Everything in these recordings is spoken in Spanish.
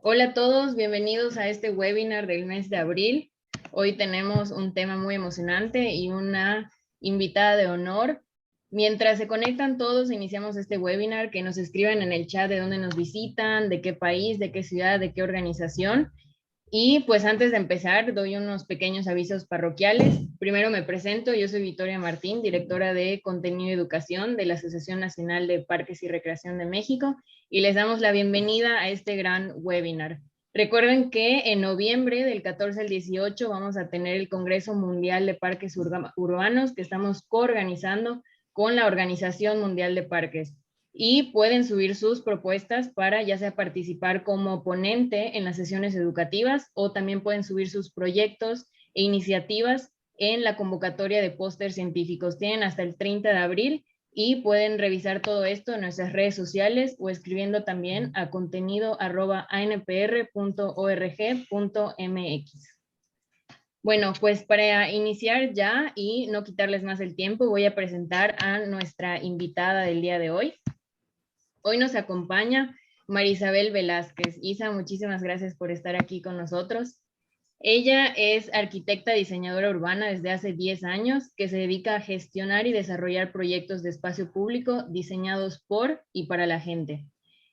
Hola a todos, bienvenidos a este webinar del mes de abril. Hoy tenemos un tema muy emocionante y una invitada de honor. Mientras se conectan todos, iniciamos este webinar, que nos escriban en el chat de dónde nos visitan, de qué país, de qué ciudad, de qué organización. Y pues antes de empezar, doy unos pequeños avisos parroquiales. Primero me presento, yo soy Victoria Martín, directora de Contenido y Educación de la Asociación Nacional de Parques y Recreación de México, y les damos la bienvenida a este gran webinar. Recuerden que en noviembre, del 14 al 18, vamos a tener el Congreso Mundial de Parques Urbanos, que estamos coorganizando con la Organización Mundial de Parques, y pueden subir sus propuestas para ya sea participar como ponente en las sesiones educativas, o también pueden subir sus proyectos e iniciativas en la convocatoria de póster científicos. Tienen hasta el 30 de abril y pueden revisar todo esto en nuestras redes sociales o escribiendo también a contenido@anpr.org.mx. Bueno, pues para iniciar ya y no quitarles más el tiempo, voy a presentar a nuestra invitada del día de hoy. Hoy nos acompaña Marisabel Velázquez. Isa, muchísimas gracias por estar aquí con nosotros. Ella es arquitecta diseñadora urbana desde hace 10 años, que se dedica a gestionar y desarrollar proyectos de espacio público diseñados por y para la gente.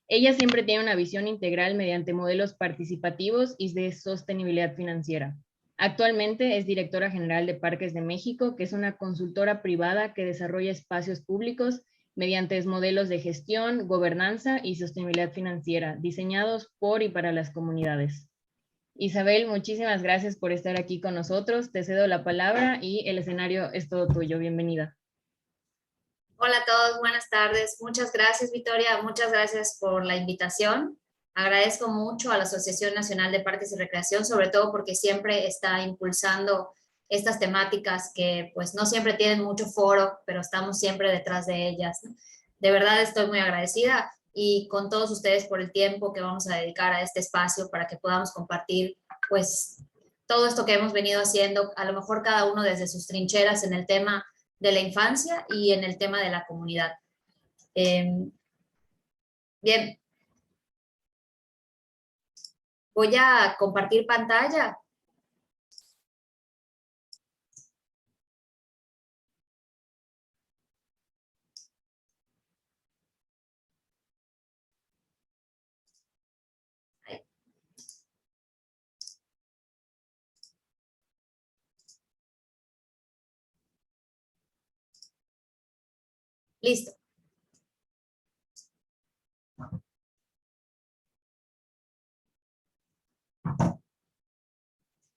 Ella siempre tiene una visión integral mediante modelos participativos y de sostenibilidad financiera. Actualmente es directora general de Parques de México, que es una consultora privada que desarrolla espacios públicos mediante modelos de gestión, gobernanza y sostenibilidad financiera, diseñados por y para las comunidades. Isabel, muchísimas gracias por estar aquí con nosotros. Te cedo la palabra y el escenario es todo tuyo. Bienvenida. Hola a todos, buenas tardes. Muchas gracias, Victoria. Muchas gracias por la invitación. Agradezco mucho a la Asociación Nacional de Parques y Recreación, sobre todo porque siempre está impulsando estas temáticas que pues no siempre tienen mucho foro, pero estamos siempre detrás de ellas, ¿no? De verdad estoy muy agradecida y con todos ustedes por el tiempo que vamos a dedicar a este espacio para que podamos compartir pues todo esto que hemos venido haciendo, a lo mejor cada uno desde sus trincheras en el tema de la infancia y en el tema de la comunidad. Bien, voy a compartir pantalla. Listo.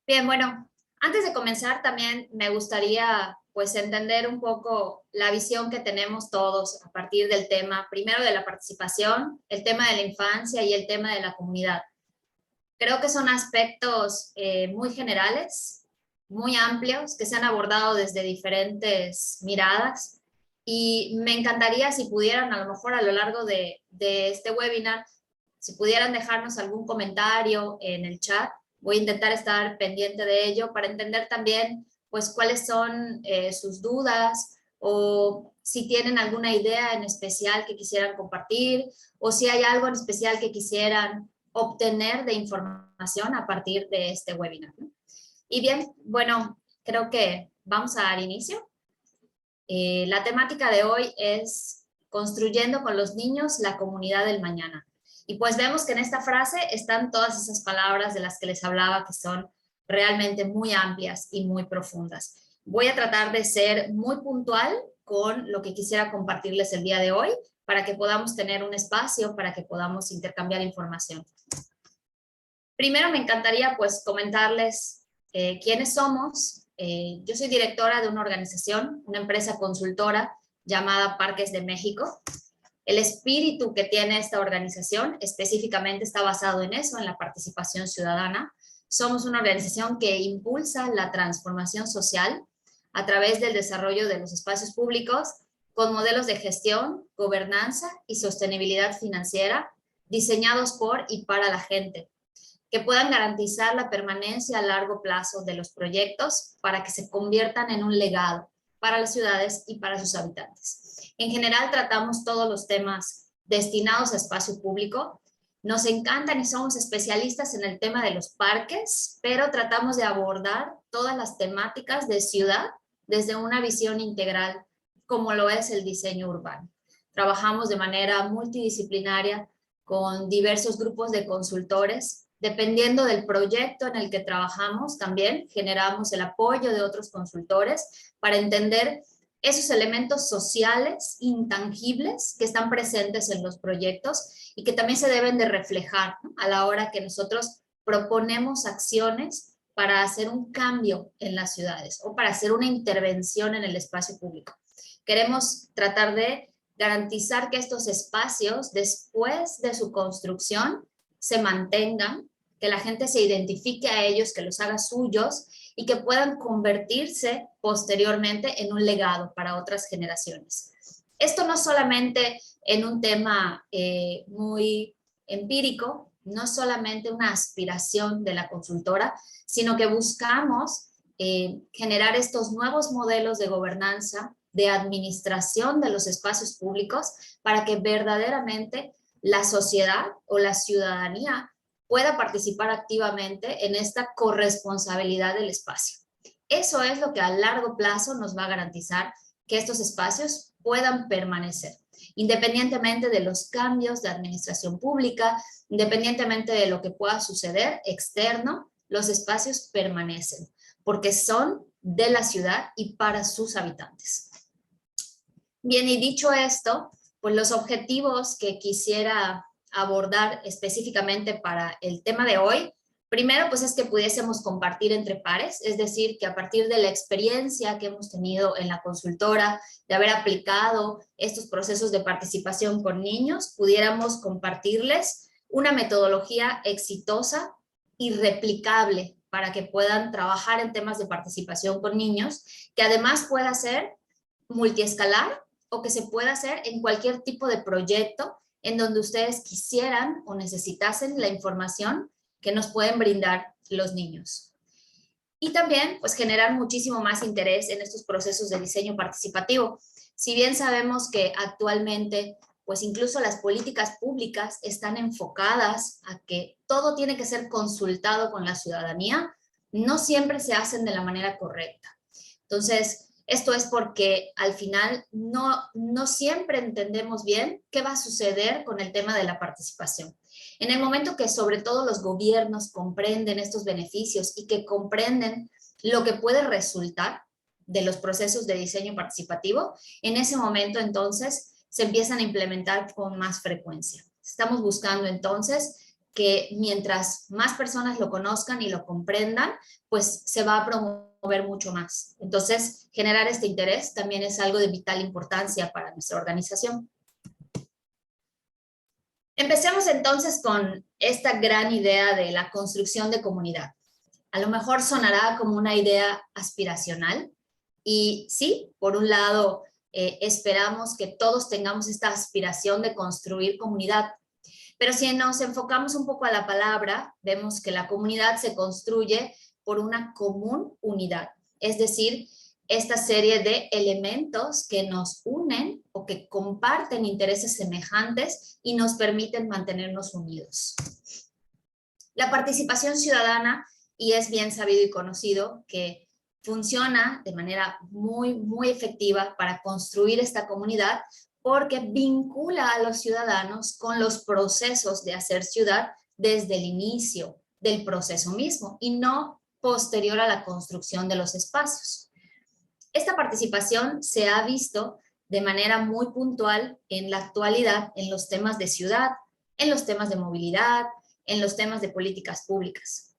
Bien, bueno, antes de comenzar también me gustaría pues entender un poco la visión que tenemos todos a partir del tema, primero de la participación, el tema de la infancia y el tema de la comunidad. Creo que son aspectos muy generales, muy amplios, que se han abordado desde diferentes miradas, y me encantaría si pudieran, a lo mejor a lo largo de este webinar, si pudieran dejarnos algún comentario en el chat. Voy a intentar estar pendiente de ello para entender también pues cuáles son sus dudas, o si tienen alguna idea en especial que quisieran compartir, o si hay algo en especial que quisieran obtener de información a partir de este webinar, ¿no? Y bien, bueno, creo que vamos a dar inicio. La temática de hoy es construyendo con los niños la comunidad del mañana. Y pues vemos que en esta frase están todas esas palabras de las que les hablaba, que son realmente muy amplias y muy profundas. Voy a tratar de ser muy puntual con lo que quisiera compartirles el día de hoy, para que podamos tener un espacio, para que podamos intercambiar información. Primero me encantaría pues comentarles quiénes somos. Yo soy directora de una organización, una empresa consultora llamada Parques de México. El espíritu que tiene esta organización específicamente está basado en eso, en la participación ciudadana. Somos una organización que impulsa la transformación social a través del desarrollo de los espacios públicos con modelos de gestión, gobernanza y sostenibilidad financiera diseñados por y para la gente, que puedan garantizar la permanencia a largo plazo de los proyectos para que se conviertan en un legado para las ciudades y para sus habitantes. En general tratamos todos los temas destinados a espacio público Nos encantan y somos especialistas en el tema de los parques, pero tratamos de abordar todas las temáticas de ciudad desde una visión integral, como lo es el diseño urbano. Trabajamos de manera multidisciplinaria con diversos grupos de consultores. Dependiendo del proyecto en el que trabajamos, también generamos el apoyo de otros consultores para entender esos elementos sociales intangibles que están presentes en los proyectos y que también se deben de reflejar, ¿no?, a la hora que nosotros proponemos acciones para hacer un cambio en las ciudades o para hacer una intervención en el espacio público. Queremos tratar de garantizar que estos espacios, después de su construcción, se mantengan, que la gente se identifique a ellos, que los haga suyos y que puedan convertirse posteriormente en un legado para otras generaciones. Esto no solamente en un tema muy empírico, no solamente una aspiración de la consultora, sino que buscamos generar estos nuevos modelos de gobernanza, de administración de los espacios públicos, para que verdaderamente la sociedad o la ciudadanía pueda participar activamente en esta corresponsabilidad del espacio. Eso es lo que a largo plazo nos va a garantizar que estos espacios puedan permanecer, independientemente de los cambios de administración pública, independientemente de lo que pueda suceder externo, los espacios permanecen, porque son de la ciudad y para sus habitantes. Bien, y dicho esto, pues los objetivos que quisiera abordar específicamente para el tema de hoy, primero pues es que pudiésemos compartir entre pares, es decir, que a partir de la experiencia que hemos tenido en la consultora, de haber aplicado estos procesos de participación con niños, pudiéramos compartirles una metodología exitosa y replicable para que puedan trabajar en temas de participación con niños, que además pueda ser multiescalar o que se pueda hacer en cualquier tipo de proyecto en donde ustedes quisieran o necesitasen la información que nos pueden brindar los niños. Y también, pues, generar muchísimo más interés en estos procesos de diseño participativo. Si bien sabemos que actualmente, pues, incluso las políticas públicas están enfocadas a que todo tiene que ser consultado con la ciudadanía, no siempre se hacen de la manera correcta. Entonces, esto es porque al final no siempre entendemos bien qué va a suceder con el tema de la participación. En el momento que sobre todo los gobiernos comprenden estos beneficios y que comprenden lo que puede resultar de los procesos de diseño participativo, en ese momento entonces se empiezan a implementar con más frecuencia. Estamos buscando entonces que mientras más personas lo conozcan y lo comprendan, pues se va a promover mucho más. Entonces, generar este interés también es algo de vital importancia para nuestra organización. Empecemos entonces con esta gran idea de la construcción de comunidad. A lo mejor sonará como una idea aspiracional y sí, por un lado, esperamos que todos tengamos esta aspiración de construir comunidad. Pero si nos enfocamos un poco a la palabra, vemos que la comunidad se construye por una común unidad, es decir, esta serie de elementos que nos unen o que comparten intereses semejantes y nos permiten mantenernos unidos. La participación ciudadana, y es bien sabido y conocido que funciona de manera muy efectiva para construir esta comunidad, porque vincula a los ciudadanos con los procesos de hacer ciudad desde el inicio del proceso mismo y no posterior a la construcción de los espacios. Esta participación se ha visto de manera muy puntual en la actualidad en los temas de ciudad, en los temas de movilidad, en los temas de políticas públicas.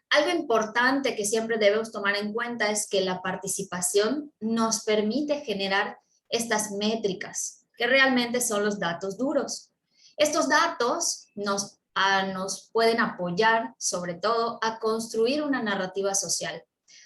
Algo importante que siempre debemos tomar en cuenta es que la participación nos permite generar estas métricas, que realmente son los datos duros. Estos datos nos pueden apoyar, sobre todo, a construir una narrativa social,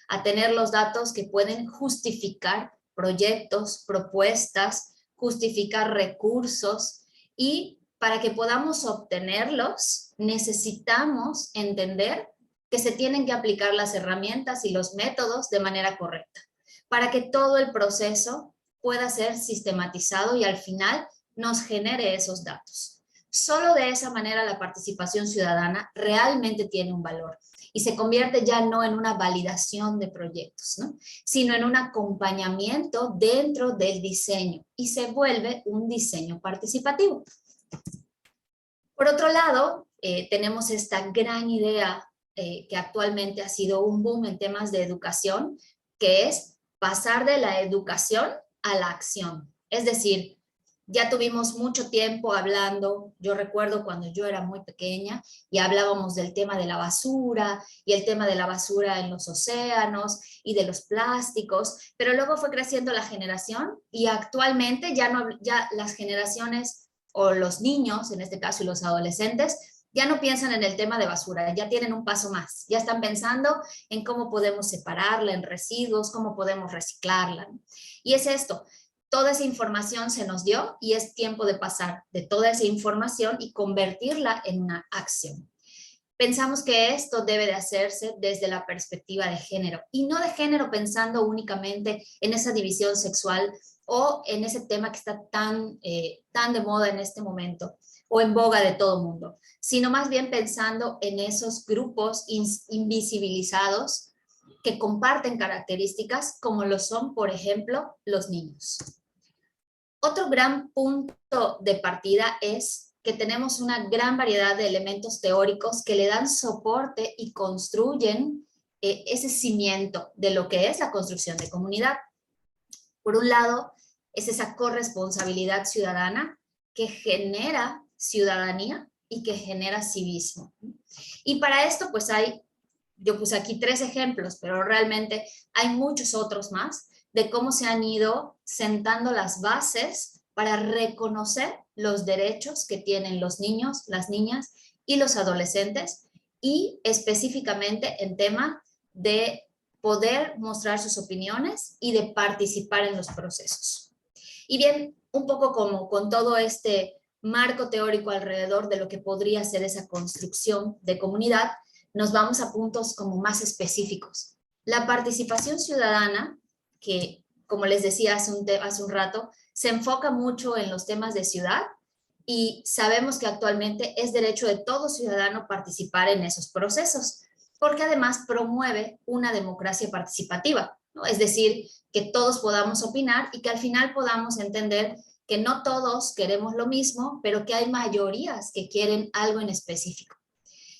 a tener los datos que pueden justificar proyectos, propuestas, justificar recursos, y para que podamos obtenerlos necesitamos entender que se tienen que aplicar las herramientas y los métodos de manera correcta, para que todo el proceso pueda ser sistematizado y al final nos genere esos datos. Solo de esa manera la participación ciudadana realmente tiene un valor y se convierte ya no en una validación de proyectos, ¿no?, sino en un acompañamiento dentro del diseño y se vuelve un diseño participativo. Por otro lado, tenemos esta gran idea que actualmente ha sido un boom en temas de educación, que es pasar de la educación a la acción. Es decir, ya tuvimos mucho tiempo hablando, yo recuerdo cuando yo era muy pequeña y hablábamos del tema de la basura y el tema de la basura en los océanos y de los plásticos, pero luego fue creciendo la generación y actualmente ya las generaciones o los niños, en este caso, y los adolescentes, ya no piensan en el tema de basura, ya tienen un paso más, ya están pensando en cómo podemos separarla en residuos, cómo podemos reciclarla. Y es esto, toda esa información se nos dio y es tiempo de pasar de toda esa información y convertirla en una acción. Pensamos que esto debe de hacerse desde la perspectiva de género y no de género pensando únicamente en esa división sexual o en ese tema que está tan de moda en este momento o en boga de todo el mundo, sino más bien pensando en esos grupos invisibilizados que comparten características como lo son, por ejemplo, los niños. Otro gran punto de partida es que tenemos una gran variedad de elementos teóricos que le dan soporte y construyen ese cimiento de lo que es la construcción de comunidad. Por un lado, es esa corresponsabilidad ciudadana que genera ciudadanía y que genera civismo. Y para esto, pues yo puse aquí 3 ejemplos, pero realmente hay muchos otros más de cómo se han ido sentando las bases para reconocer los derechos que tienen los niños, las niñas y los adolescentes, y específicamente en tema de poder mostrar sus opiniones y de participar en los procesos. Y bien, un poco como con todo este marco teórico alrededor de lo que podría ser esa construcción de comunidad, nos vamos a puntos como más específicos. La participación ciudadana, que como les decía hace un rato, se enfoca mucho en los temas de ciudad y sabemos que actualmente es derecho de todo ciudadano participar en esos procesos, porque además promueve una democracia participativa, ¿no? Es decir, que todos podamos opinar y que al final podamos entender que no todos queremos lo mismo, pero que hay mayorías que quieren algo en específico.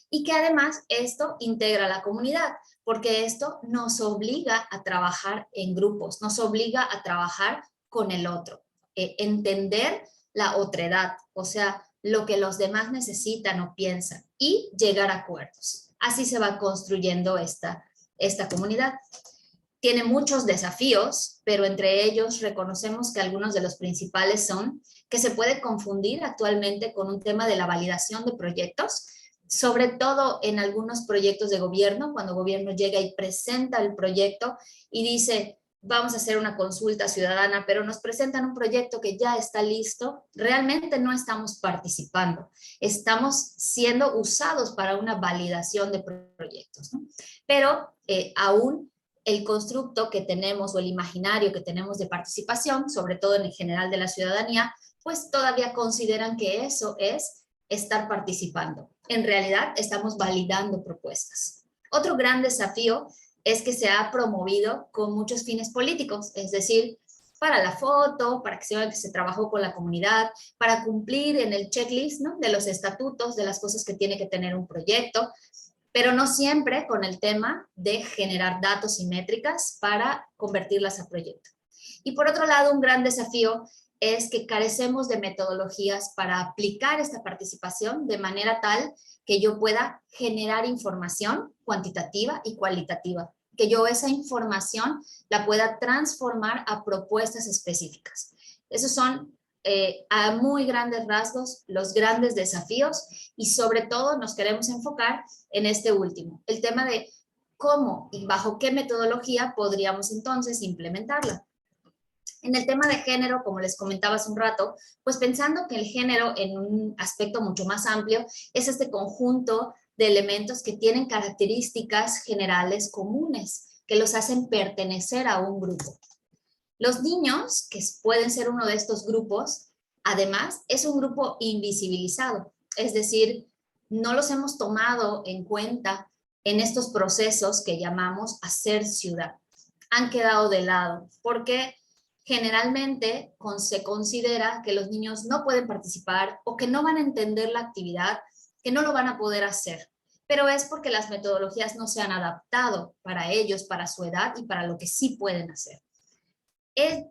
Y que además esto integra a la comunidad, porque esto nos obliga a trabajar en grupos, nos obliga a trabajar con el otro, entender la otredad, o sea, lo que los demás necesitan o piensan y llegar a acuerdos. Así se va construyendo esta comunidad. Tiene muchos desafíos, pero entre ellos reconocemos que algunos de los principales son que se puede confundir actualmente con un tema de la validación de proyectos, sobre todo en algunos proyectos de gobierno, cuando el gobierno llega y presenta el proyecto y dice, vamos a hacer una consulta ciudadana, pero nos presentan un proyecto que ya está listo, realmente no estamos participando, estamos siendo usados para una validación de proyectos, ¿no? Pero aún el constructo que tenemos o el imaginario que tenemos de participación, sobre todo en el general de la ciudadanía, pues todavía consideran que eso es estar participando. En realidad estamos validando propuestas. Otro gran desafío es que se ha promovido con muchos fines políticos, es decir, para la foto, para que se vea que se trabajó con la comunidad, para cumplir en el checklist, ¿no?, de los estatutos, de las cosas que tiene que tener un proyecto, pero no siempre con el tema de generar datos y métricas para convertirlas a proyecto. Y por otro lado, un gran desafío es que carecemos de metodologías para aplicar esta participación de manera tal que yo pueda generar información cuantitativa y cualitativa, que yo esa información la pueda transformar a propuestas específicas. Esos son a muy grandes rasgos los grandes desafíos y sobre todo nos queremos enfocar en este último, el tema de cómo y bajo qué metodología podríamos entonces implementarla. En el tema de género, como les comentaba hace un rato, pues pensando que el género en un aspecto mucho más amplio es este conjunto de elementos que tienen características generales comunes, que los hacen pertenecer a un grupo. Los niños, que pueden ser uno de estos grupos, Además, es un grupo invisibilizado, es decir, no los hemos tomado en cuenta en estos procesos que llamamos hacer ciudad. Han quedado de lado porque generalmente se considera que los niños no pueden participar o que no van a entender la actividad, que no lo van a poder hacer. Pero es porque las metodologías no se han adaptado para ellos, para su edad y para lo que sí pueden hacer.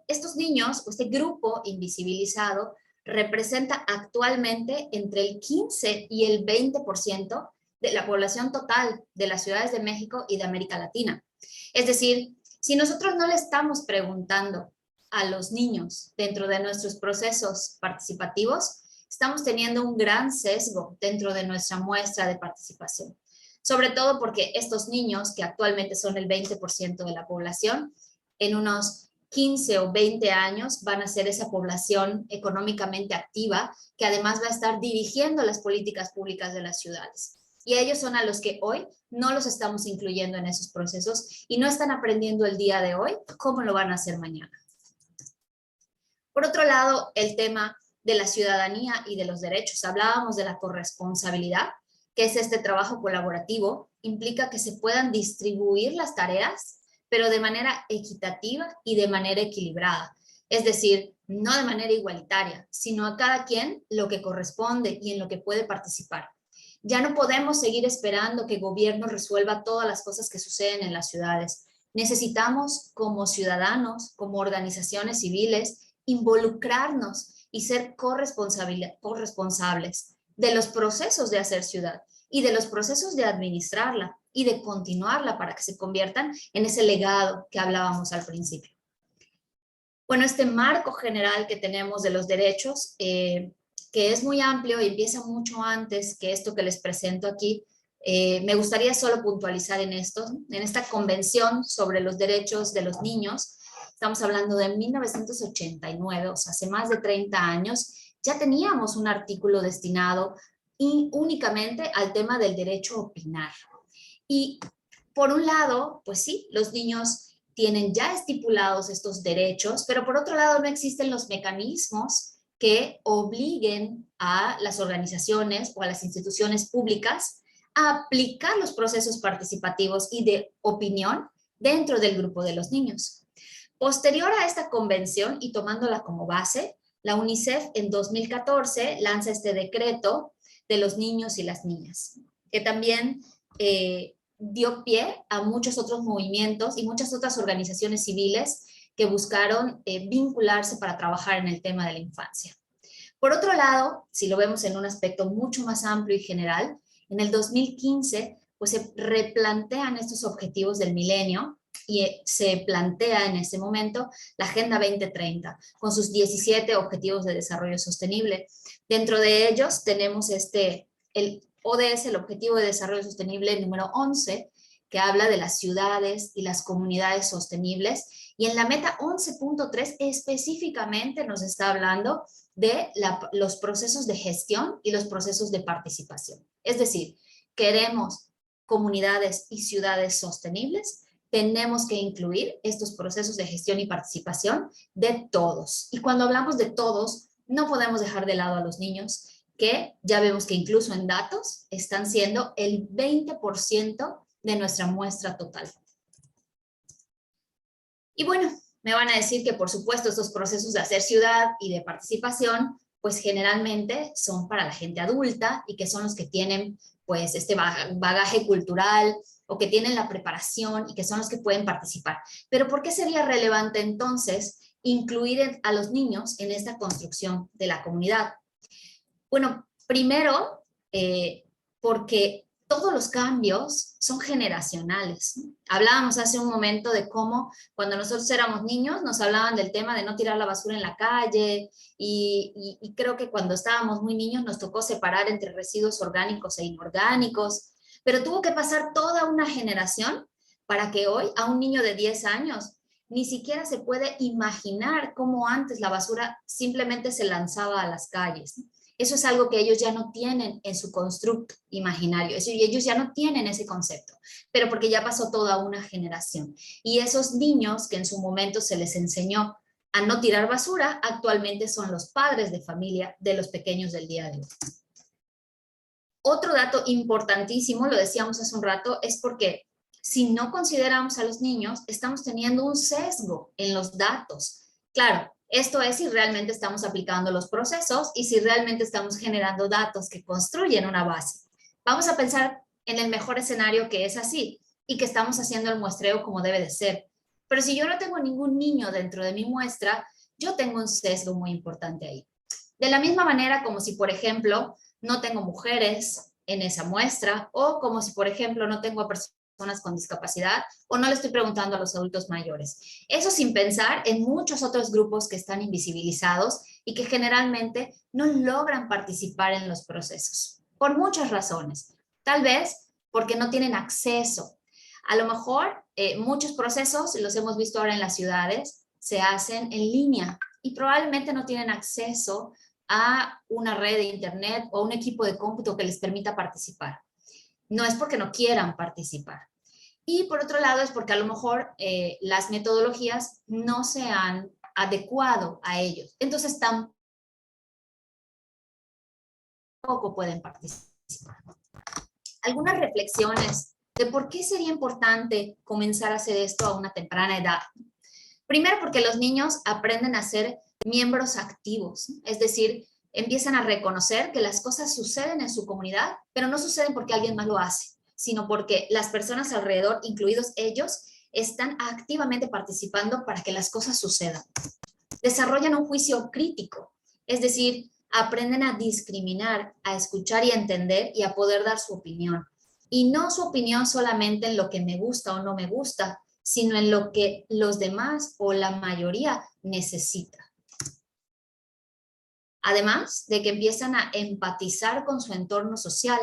Estos niños, este grupo invisibilizado, representa actualmente entre el 15 y el 20% de la población total de las ciudades de México y de América Latina. Es decir, si nosotros no le estamos preguntando a los niños dentro de nuestros procesos participativos, estamos teniendo un gran sesgo dentro de nuestra muestra de participación. Sobre todo porque estos niños, que actualmente son el 20% de la población, en unos 15 o 20 años van a ser esa población económicamente activa que además va a estar dirigiendo las políticas públicas de las ciudades. Y ellos son a los que hoy no los estamos incluyendo en esos procesos y no están aprendiendo el día de hoy cómo lo van a hacer mañana. Por otro lado, el tema de la ciudadanía y de los derechos. Hablábamos de la corresponsabilidad, que es este trabajo colaborativo, implica que se puedan distribuir las tareas, pero de manera equitativa y de manera equilibrada. Es decir, no de manera igualitaria, sino a cada quien lo que corresponde y en lo que puede participar. Ya no podemos seguir esperando que el gobierno resuelva todas las cosas que suceden en las ciudades. Necesitamos, como ciudadanos, como organizaciones civiles, involucrarnos y ser corresponsables de los procesos de hacer ciudad y de los procesos de administrarla y de continuarla para que se conviertan en ese legado que hablábamos al principio. Bueno, este marco general que tenemos de los derechos, que es muy amplio y empieza mucho antes que esto que les presento aquí, me gustaría solo puntualizar en esto, en esta convención sobre los derechos de los niños. Estamos hablando de 1989, o sea, hace más de 30 años, ya teníamos un artículo destinado únicamente al tema del derecho a opinar. Y por un lado, pues sí, los niños tienen ya estipulados estos derechos, pero por otro lado no existen los mecanismos que obliguen a las organizaciones o a las instituciones públicas a aplicar los procesos participativos y de opinión dentro del grupo de los niños. Posterior a esta convención y tomándola como base, la UNICEF en 2014 lanza este decreto de los niños y las niñas, que también dio pie a muchos otros movimientos y muchas otras organizaciones civiles que buscaron vincularse para trabajar en el tema de la infancia. Por otro lado, si lo vemos en un aspecto mucho más amplio y general, en el 2015 pues se replantean estos objetivos del milenio y se plantea en ese momento la Agenda 2030 con sus 17 objetivos de desarrollo sostenible. Dentro de ellos tenemos el ODS, el Objetivo de Desarrollo Sostenible número 11, que habla de las ciudades y las comunidades sostenibles, y en la meta 11.3 específicamente nos está hablando de los procesos de gestión y los procesos de participación. Es decir, queremos comunidades y ciudades sostenibles, tenemos que incluir estos procesos de gestión y participación de todos. Y cuando hablamos de todos, no podemos dejar de lado a los niños, que ya vemos que incluso en datos están siendo el 20% de nuestra muestra total. Y bueno, me van a decir que por supuesto estos procesos de hacer ciudad y de participación, pues generalmente son para la gente adulta y que son los que tienen pues este bagaje cultural o que tienen la preparación y que son los que pueden participar. Pero ¿por qué sería relevante entonces incluir a los niños en esta construcción de la comunidad? Bueno, primero, porque todos los cambios son generacionales. Hablábamos hace un momento de cómo cuando nosotros éramos niños nos hablaban del tema de no tirar la basura en la calle y creo que cuando estábamos muy niños nos tocó separar entre residuos orgánicos e inorgánicos, pero tuvo que pasar toda una generación para que hoy a un niño de 10 años ni siquiera se puede imaginar cómo antes la basura simplemente se lanzaba a las calles. Eso es algo que ellos ya no tienen en su constructo imaginario, ellos ya no tienen ese concepto, pero porque ya pasó toda una generación. Y esos niños que en su momento se les enseñó a no tirar basura actualmente son los padres de familia de los pequeños del día de hoy. Otro dato importantísimo, lo decíamos hace un rato, es porque si no consideramos a los niños, estamos teniendo un sesgo en los datos. Claro, esto es si realmente estamos aplicando los procesos y si realmente estamos generando datos que construyen una base. Vamos a pensar en el mejor escenario que es así y que estamos haciendo el muestreo como debe de ser. Pero si yo no tengo ningún niño dentro de mi muestra, yo tengo un sesgo muy importante ahí. De la misma manera como si, por ejemplo, no tengo mujeres en esa muestra, o como si, por ejemplo, no tengo a personas con discapacidad, o no le estoy preguntando a los adultos mayores. Eso sin pensar en muchos otros grupos que están invisibilizados y que generalmente no logran participar en los procesos, por muchas razones. Tal vez porque no tienen acceso. A lo mejor muchos procesos, los hemos visto ahora en las ciudades, se hacen en línea y probablemente no tienen acceso a una red de internet o un equipo de cómputo que les permita participar. No es porque no quieran participar. Y por otro lado es porque a lo mejor las metodologías no se han adecuado a ellos. Entonces tampoco pueden participar. Algunas reflexiones de por qué sería importante comenzar a hacer esto a una temprana edad. Primero, porque los niños aprenden a ser miembros activos, es decir, empiezan a reconocer que las cosas suceden en su comunidad, pero no suceden porque alguien más lo hace, sino porque las personas alrededor, incluidos ellos, están activamente participando para que las cosas sucedan. Desarrollan un juicio crítico, es decir, aprenden a discriminar, a escuchar y a entender y a poder dar su opinión. Y no su opinión solamente en lo que me gusta o no me gusta, sino en lo que los demás o la mayoría necesita. Además de que empiezan a empatizar con su entorno social,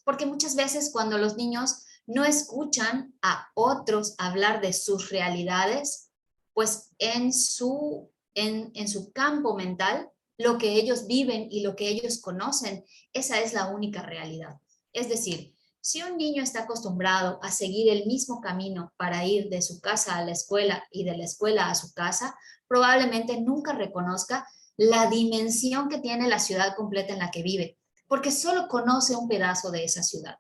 porque muchas veces cuando los niños no escuchan a otros hablar de sus realidades, pues en su campo mental, lo que ellos viven y lo que ellos conocen, esa es la única realidad. Es decir, si un niño está acostumbrado a seguir el mismo camino para ir de su casa a la escuela y de la escuela a su casa, probablemente nunca reconozca la dimensión que tiene la ciudad completa en la que vive, porque solo conoce un pedazo de esa ciudad.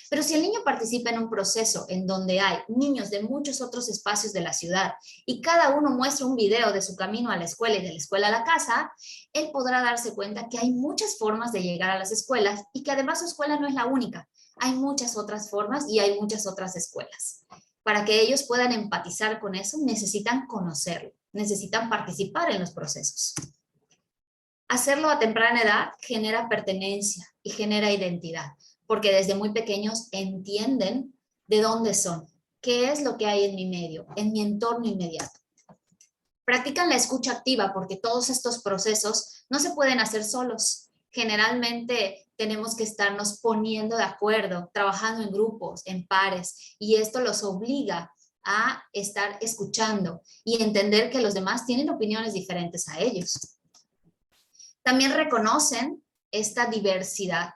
Pero si el niño participa en un proceso en donde hay niños de muchos otros espacios de la ciudad y cada uno muestra un video de su camino a la escuela y de la escuela a la casa, él podrá darse cuenta que hay muchas formas de llegar a las escuelas y que además su escuela no es la única. Hay muchas otras formas y hay muchas otras escuelas. Para que ellos puedan empatizar con eso, necesitan conocerlo, necesitan participar en los procesos. Hacerlo a temprana edad genera pertenencia y genera identidad, porque desde muy pequeños entienden de dónde son, qué es lo que hay en mi medio, en mi entorno inmediato. Practican la escucha activa porque todos estos procesos no se pueden hacer solos. Generalmente tenemos que estarnos poniendo de acuerdo, trabajando en grupos, en pares, y esto los obliga a estar escuchando y entender que los demás tienen opiniones diferentes a ellos. También reconocen esta diversidad.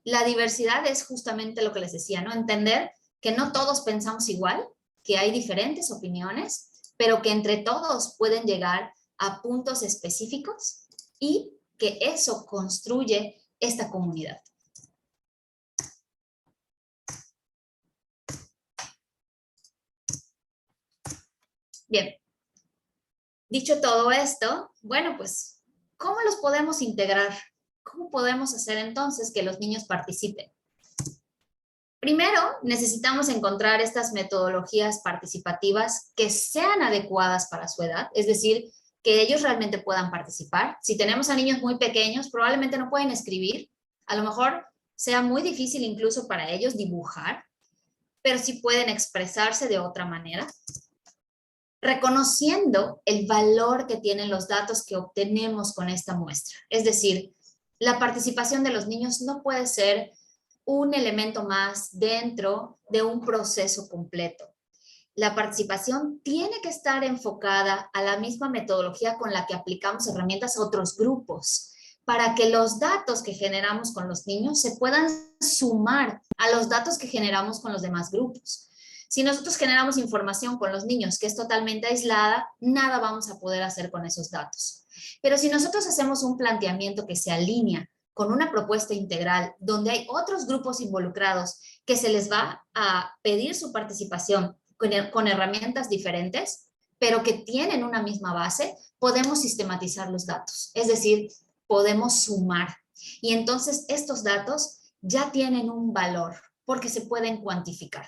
La diversidad es justamente lo que les decía, ¿no? Entender que no todos pensamos igual, que hay diferentes opiniones, pero que entre todos pueden llegar a puntos específicos y que eso construye esta comunidad. Bien, dicho todo esto, bueno, pues, ¿cómo los podemos integrar? ¿Cómo podemos hacer entonces que los niños participen? Primero, necesitamos encontrar estas metodologías participativas que sean adecuadas para su edad, es decir, que ellos realmente puedan participar. Si tenemos a niños muy pequeños, probablemente no pueden escribir, a lo mejor sea muy difícil incluso para ellos dibujar, pero sí pueden expresarse de otra manera, reconociendo el valor que tienen los datos que obtenemos con esta muestra. Es decir, la participación de los niños no puede ser un elemento más dentro de un proceso completo. La participación tiene que estar enfocada a la misma metodología con la que aplicamos herramientas a otros grupos, para que los datos que generamos con los niños se puedan sumar a los datos que generamos con los demás grupos. Si nosotros generamos información con los niños que es totalmente aislada, nada vamos a poder hacer con esos datos. Pero si nosotros hacemos un planteamiento que se alinea con una propuesta integral, donde hay otros grupos involucrados que se les va a pedir su participación con herramientas diferentes, pero que tienen una misma base, podemos sistematizar los datos. Es decir, podemos sumar. Y entonces estos datos ya tienen un valor porque se pueden cuantificar.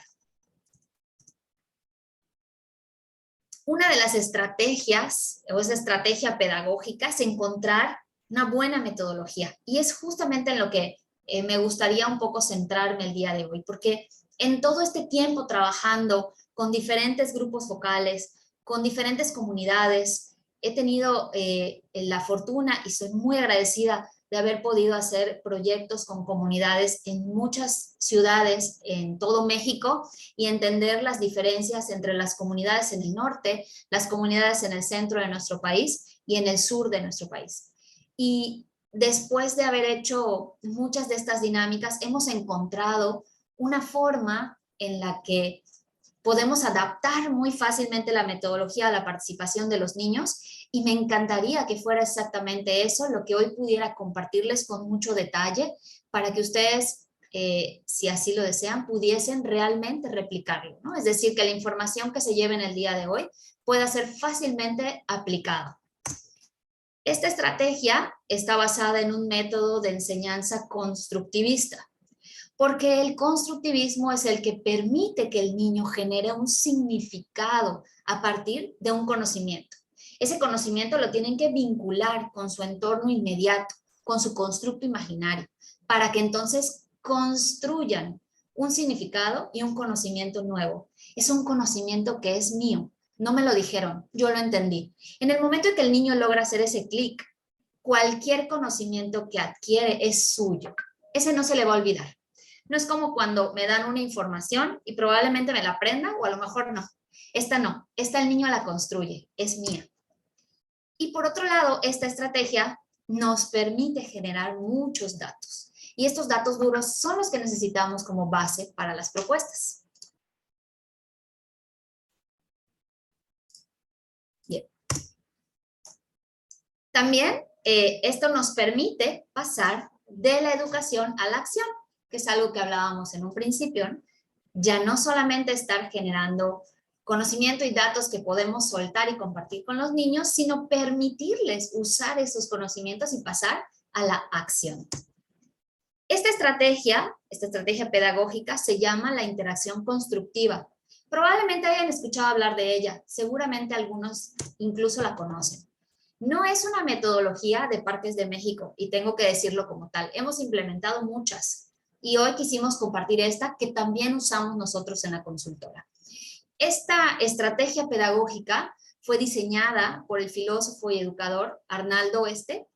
Una de las estrategias o esa estrategia pedagógica es encontrar una buena metodología. Y es justamente en lo que me gustaría un poco centrarme el día de hoy, porque en todo este tiempo trabajando con diferentes grupos focales, con diferentes comunidades, he tenido la fortuna y soy muy agradecida de haber podido hacer proyectos con comunidades en muchas ciudades en todo México y entender las diferencias entre las comunidades en el norte, las comunidades en el centro de nuestro país y en el sur de nuestro país. Y después de haber hecho muchas de estas dinámicas, hemos encontrado una forma en la que podemos adaptar muy fácilmente la metodología a la participación de los niños y me encantaría que fuera exactamente eso lo que hoy pudiera compartirles con mucho detalle para que ustedes, si así lo desean, pudiesen realmente replicarlo, ¿no? Es decir, que la información que se lleve en el día de hoy pueda ser fácilmente aplicada. Esta estrategia está basada en un método de enseñanza constructivista, porque el constructivismo es el que permite que el niño genere un significado a partir de un conocimiento. Ese conocimiento lo tienen que vincular con su entorno inmediato, con su constructo imaginario, para que entonces construyan un significado y un conocimiento nuevo. Es un conocimiento que es mío, no me lo dijeron, yo lo entendí. En el momento en que el niño logra hacer ese clic, cualquier conocimiento que adquiere es suyo. Ese no se le va a olvidar. No es como cuando me dan una información y probablemente me la aprenda o a lo mejor no. Esta no, esta el niño la construye, es mía. Y por otro lado, esta estrategia nos permite generar muchos datos. Y estos datos duros son los que necesitamos como base para las propuestas. Bien. También esto nos permite pasar de la educación a la acción, que es algo que hablábamos en un principio, ¿no? Ya no solamente estar generando conocimiento y datos que podemos soltar y compartir con los niños, sino permitirles usar esos conocimientos y pasar a la acción. Esta estrategia pedagógica se llama la interacción constructiva. Probablemente hayan escuchado hablar de ella, seguramente algunos incluso la conocen. No es una metodología de Parques de México, y tengo que decirlo como tal. Hemos implementado muchas, y hoy quisimos compartir esta que también usamos nosotros en la consultora. Esta estrategia pedagógica fue diseñada por el filósofo y educador Arnaldo Oeste,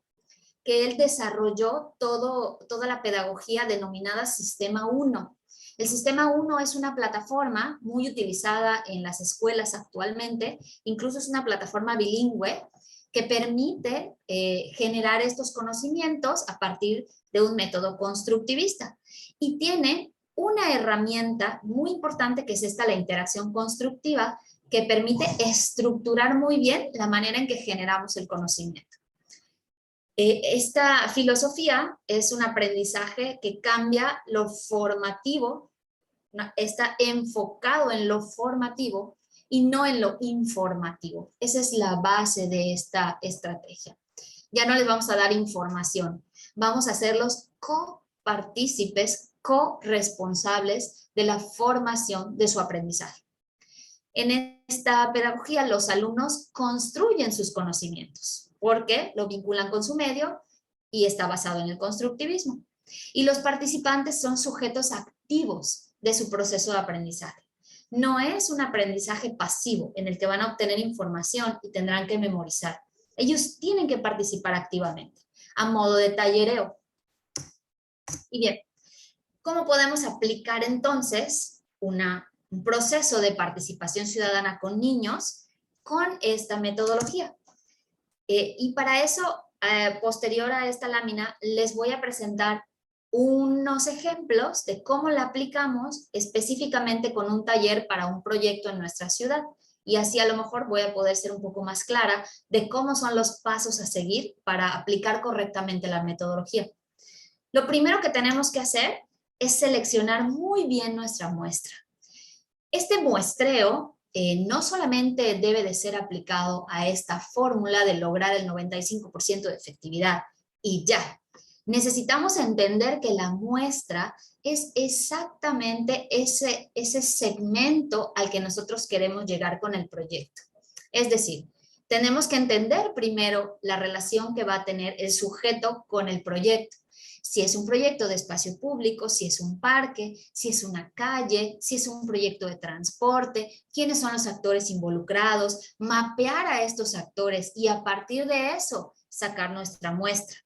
que él desarrolló toda la pedagogía denominada Sistema 1. El Sistema 1 es una plataforma muy utilizada en las escuelas actualmente, incluso es una plataforma bilingüe que permite generar estos conocimientos a partir de un método constructivista. Y tiene una herramienta muy importante que es la interacción constructiva, que permite estructurar muy bien la manera en que generamos el conocimiento. Esta filosofía es un aprendizaje que cambia lo formativo, está enfocado en lo formativo y no en lo informativo. Esa es la base de esta estrategia. Ya no les vamos a dar información, vamos a hacerlos copartícipes, corresponsables de la formación de su aprendizaje. En esta pedagogía los alumnos construyen sus conocimientos porque lo vinculan con su medio y está basado en el constructivismo. Y los participantes son sujetos activos de su proceso de aprendizaje. No es un aprendizaje pasivo en el que van a obtener información y tendrán que memorizar. Ellos tienen que participar activamente, a modo de tallereo. Y bien, ¿cómo podemos aplicar entonces un proceso de participación ciudadana con niños con esta metodología? Y para eso, posterior a esta lámina, les voy a presentar unos ejemplos de cómo la aplicamos específicamente con un taller para un proyecto en nuestra ciudad. Y así a lo mejor voy a poder ser un poco más clara de cómo son los pasos a seguir para aplicar correctamente la metodología. Lo primero que tenemos que hacer es seleccionar muy bien nuestra muestra. Este muestreo no solamente debe de ser aplicado a esta fórmula de lograr el 95% de efectividad y ya. Necesitamos entender que la muestra es exactamente ese segmento al que nosotros queremos llegar con el proyecto. Es decir, tenemos que entender primero la relación que va a tener el sujeto con el proyecto. Si es un proyecto de espacio público, si es un parque, si es una calle, si es un proyecto de transporte, quiénes son los actores involucrados, mapear a estos actores y a partir de eso sacar nuestra muestra.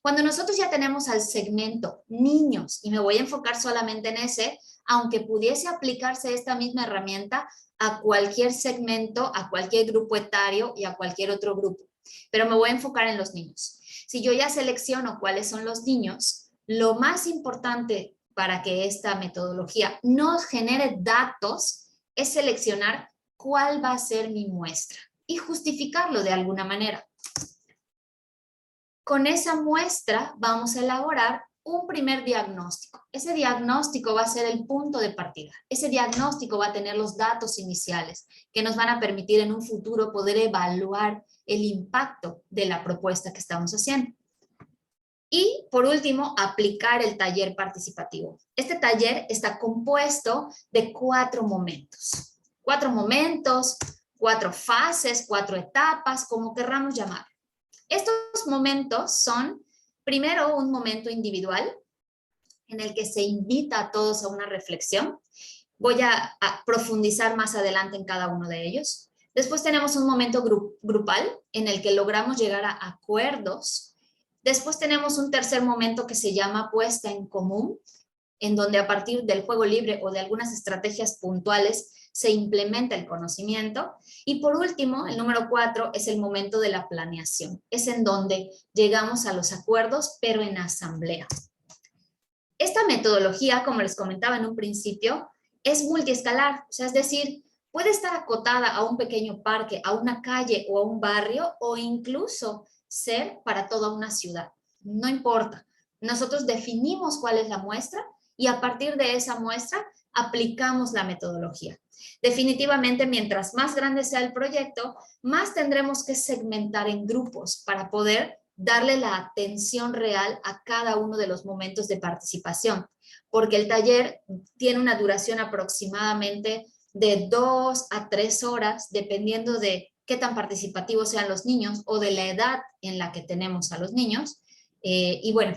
Cuando nosotros ya tenemos al segmento niños, y me voy a enfocar solamente en ese, aunque pudiese aplicarse esta misma herramienta a cualquier segmento, a cualquier grupo etario y a cualquier otro grupo, pero me voy a enfocar en los niños. Si yo ya selecciono cuáles son los niños, lo más importante para que esta metodología nos genere datos es seleccionar cuál va a ser mi muestra y justificarlo de alguna manera. Con esa muestra vamos a elaborar un primer diagnóstico. Ese diagnóstico va a ser el punto de partida. Ese diagnóstico va a tener los datos iniciales que nos van a permitir en un futuro poder evaluar el impacto de la propuesta que estamos haciendo. Y por último, aplicar el taller participativo. Este taller está compuesto de 4 momentos. 4 momentos, 4 fases, 4 etapas, como querramos llamar. Estos momentos son, primero, un momento individual en el que se invita a todos a una reflexión. Voy a profundizar más adelante en cada uno de ellos. Después tenemos un momento grupal en el que logramos llegar a acuerdos. Después tenemos un tercer momento que se llama puesta en común, en donde a partir del juego libre o de algunas estrategias puntuales se implementa el conocimiento. Y por último, el número 4 es el momento de la planeación. Es en donde llegamos a los acuerdos, pero en asamblea. Esta metodología, como les comentaba en un principio, es multiescalar, o sea, es decir, puede estar acotada a un pequeño parque, a una calle o a un barrio, o incluso ser para toda una ciudad. No importa. Nosotros definimos cuál es la muestra y a partir de esa muestra aplicamos la metodología. Definitivamente, mientras más grande sea el proyecto, más tendremos que segmentar en grupos para poder darle la atención real a cada uno de los momentos de participación, porque el taller tiene una duración aproximadamente de 2 a 3 horas, dependiendo de qué tan participativos sean los niños o de la edad en la que tenemos a los niños. Y bueno,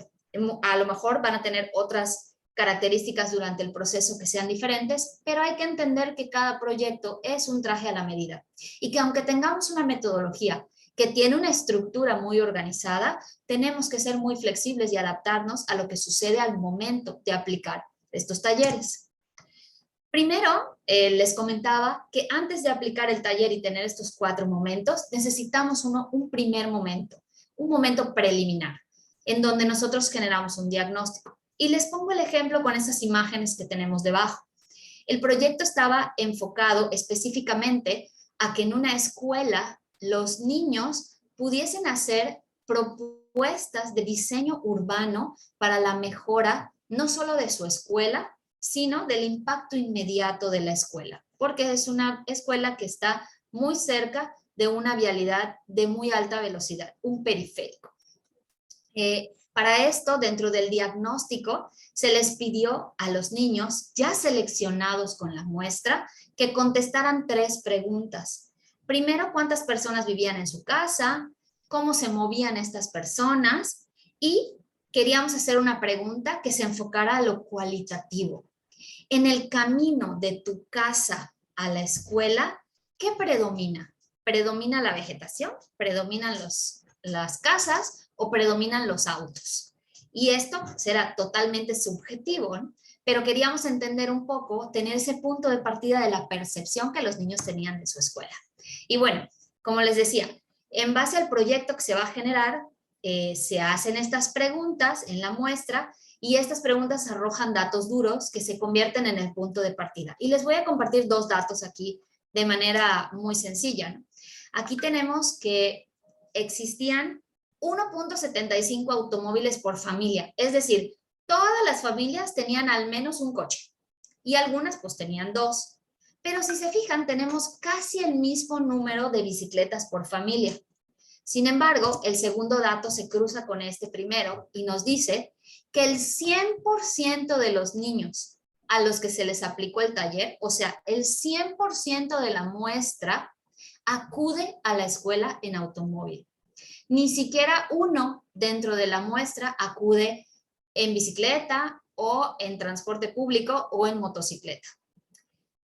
a lo mejor van a tener otras características durante el proceso que sean diferentes, pero hay que entender que cada proyecto es un traje a la medida y que aunque tengamos una metodología que tiene una estructura muy organizada, tenemos que ser muy flexibles y adaptarnos a lo que sucede al momento de aplicar estos talleres. Primero, les comentaba que antes de aplicar el taller y tener estos 4 momentos, necesitamos un primer momento, un momento preliminar, en donde nosotros generamos un diagnóstico. Y les pongo el ejemplo con esas imágenes que tenemos debajo. El proyecto estaba enfocado específicamente a que en una escuela los niños pudiesen hacer propuestas de diseño urbano para la mejora no solo de su escuela, sino del impacto inmediato de la escuela, porque es una escuela que está muy cerca de una vialidad de muy alta velocidad, un periférico. Para esto, dentro del diagnóstico, se les pidió a los niños ya seleccionados con la muestra que contestaran 3 preguntas. Primero, ¿cuántas personas vivían en su casa? ¿Cómo se movían estas personas? Y queríamos hacer una pregunta que se enfocara a lo cualitativo. En el camino de tu casa a la escuela, ¿qué predomina? ¿Predomina la vegetación? ¿Predominan las casas? ¿O predominan los autos? Y esto será totalmente subjetivo, ¿no? Pero queríamos entender un poco, tener ese punto de partida de la percepción que los niños tenían de su escuela. Y bueno, como les decía, en base al proyecto que se va a generar, se hacen estas preguntas en la muestra y estas preguntas arrojan datos duros que se convierten en el punto de partida. Y les voy a compartir 2 datos aquí de manera muy sencilla, ¿no? Aquí tenemos que existían 1.75 automóviles por familia, es decir, todas las familias tenían al menos un coche y algunas pues tenían 2. Pero si se fijan, tenemos casi el mismo número de bicicletas por familia. Sin embargo, el segundo dato se cruza con este primero y nos dice que el 100% de los niños a los que se les aplicó el taller, o sea, el 100% de la muestra, acude a la escuela en automóvil. Ni siquiera uno dentro de la muestra acude en bicicleta o en transporte público o en motocicleta.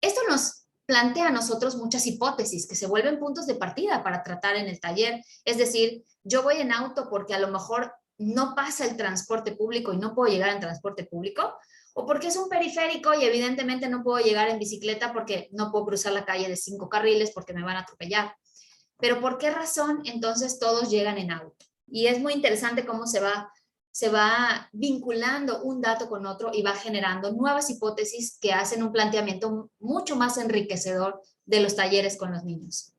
Esto nos plantea a nosotros muchas hipótesis que se vuelven puntos de partida para tratar en el taller. Es decir, yo voy en auto porque a lo mejor no pasa el transporte público y no puedo llegar en transporte público, o porque es un periférico y evidentemente no puedo llegar en bicicleta porque no puedo cruzar la calle de 5 carriles porque me van a atropellar. Pero ¿por qué razón entonces todos llegan en auto? Y es muy interesante cómo se va vinculando un dato con otro y va generando nuevas hipótesis que hacen un planteamiento mucho más enriquecedor de los talleres con los niños.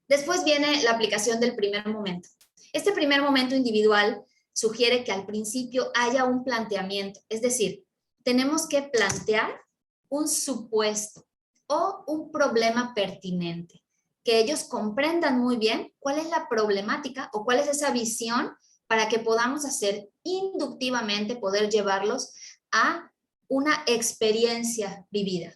Después viene la aplicación del primer momento. Este primer momento individual sugiere que al principio haya un planteamiento, es decir, tenemos que plantear un supuesto o un problema pertinente, que ellos comprendan muy bien cuál es la problemática o cuál es esa visión para que podamos hacer inductivamente, poder llevarlos a una experiencia vivida.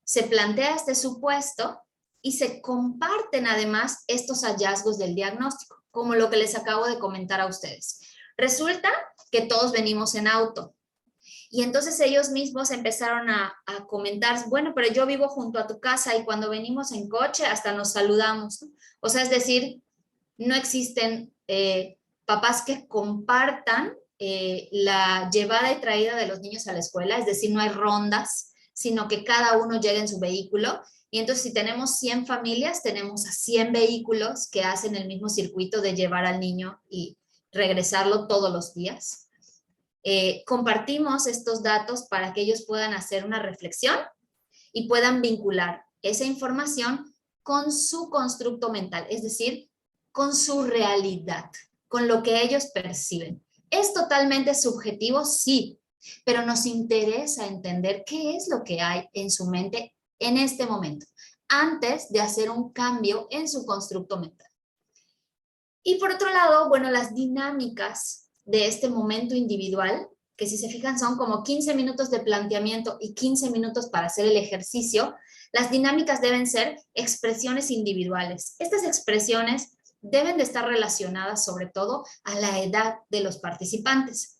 Se plantea este supuesto y se comparten además estos hallazgos del diagnóstico, como lo que les acabo de comentar a ustedes. Resulta que todos venimos en auto y entonces ellos mismos empezaron a comentar, bueno, pero yo vivo junto a tu casa y cuando venimos en coche hasta nos saludamos, ¿no? O sea, es decir, no existen papás que compartan la llevada y traída de los niños a la escuela, es decir, no hay rondas, sino que cada uno llega en su vehículo. Y entonces si tenemos 100 familias, tenemos a 100 vehículos que hacen el mismo circuito de llevar al niño y regresarlo todos los días. Compartimos estos datos para que ellos puedan hacer una reflexión y puedan vincular esa información con su constructo mental, es decir, con su realidad, con lo que ellos perciben. ¿Es totalmente subjetivo? Sí, pero nos interesa entender qué es lo que hay en su mente en este momento, antes de hacer un cambio en su constructo mental. Y por otro lado, bueno, las dinámicas de este momento individual, que si se fijan son como 15 minutos de planteamiento y 15 minutos para hacer el ejercicio, las dinámicas deben ser expresiones individuales. Estas expresiones deben de estar relacionadas sobre todo a la edad de los participantes.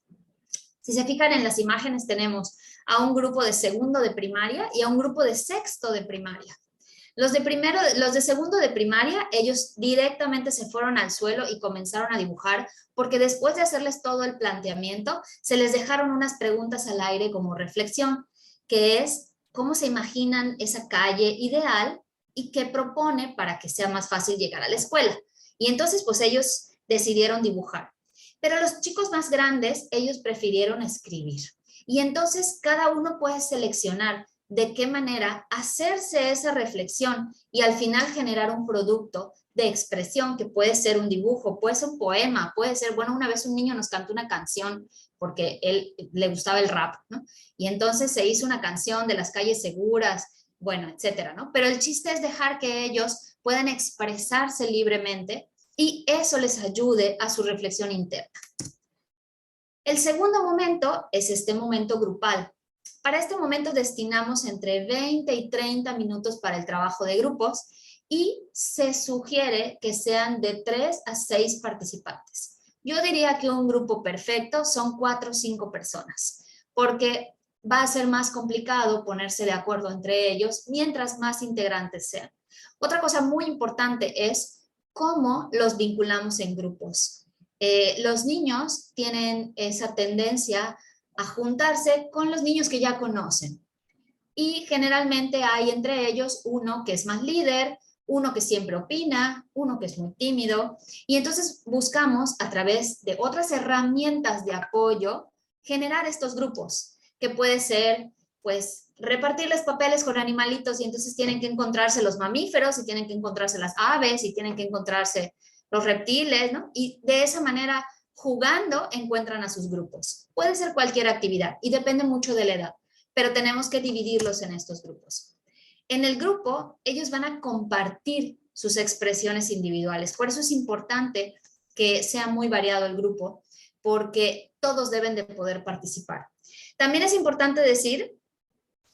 Si se fijan en las imágenes tenemos a un grupo de segundo de primaria y a un grupo de sexto de primaria. Los de segundo de primaria, ellos directamente se fueron al suelo y comenzaron a dibujar, porque después de hacerles todo el planteamiento, se les dejaron unas preguntas al aire como reflexión, que es cómo se imaginan esa calle ideal y qué propone para que sea más fácil llegar a la escuela. Y entonces, pues ellos decidieron dibujar. Pero los chicos más grandes, ellos prefirieron escribir. Y entonces cada uno puede seleccionar de qué manera hacerse esa reflexión y al final generar un producto de expresión que puede ser un dibujo, puede ser un poema, puede ser, bueno, una vez un niño nos cantó una canción porque él le gustaba el rap, ¿no? Y entonces se hizo una canción de las calles seguras, bueno, etcétera, ¿no? Pero el chiste es dejar que ellos puedan expresarse libremente y eso les ayude a su reflexión interna. El segundo momento es este momento grupal. Para este momento destinamos entre 20 y 30 minutos para el trabajo de grupos y se sugiere que sean de 3 a 6 participantes. Yo diría que un grupo perfecto son 4 o 5 personas, porque va a ser más complicado ponerse de acuerdo entre ellos mientras más integrantes sean. Otra cosa muy importante es cómo los vinculamos en grupos. Los niños tienen esa tendencia a juntarse con los niños que ya conocen. Y generalmente hay entre ellos uno que es más líder, uno que siempre opina, uno que es muy tímido. Y entonces buscamos a través de otras herramientas de apoyo generar estos grupos, que puede ser, pues, repartirles papeles con animalitos y entonces tienen que encontrarse los mamíferos y tienen que encontrarse las aves y tienen que encontrarse los reptiles, ¿no? Y de esa manera, jugando, encuentran a sus grupos. Puede ser cualquier actividad y depende mucho de la edad, pero tenemos que dividirlos en estos grupos. En el grupo, ellos van a compartir sus expresiones individuales. Por eso es importante que sea muy variado el grupo, porque todos deben de poder participar. También es importante decir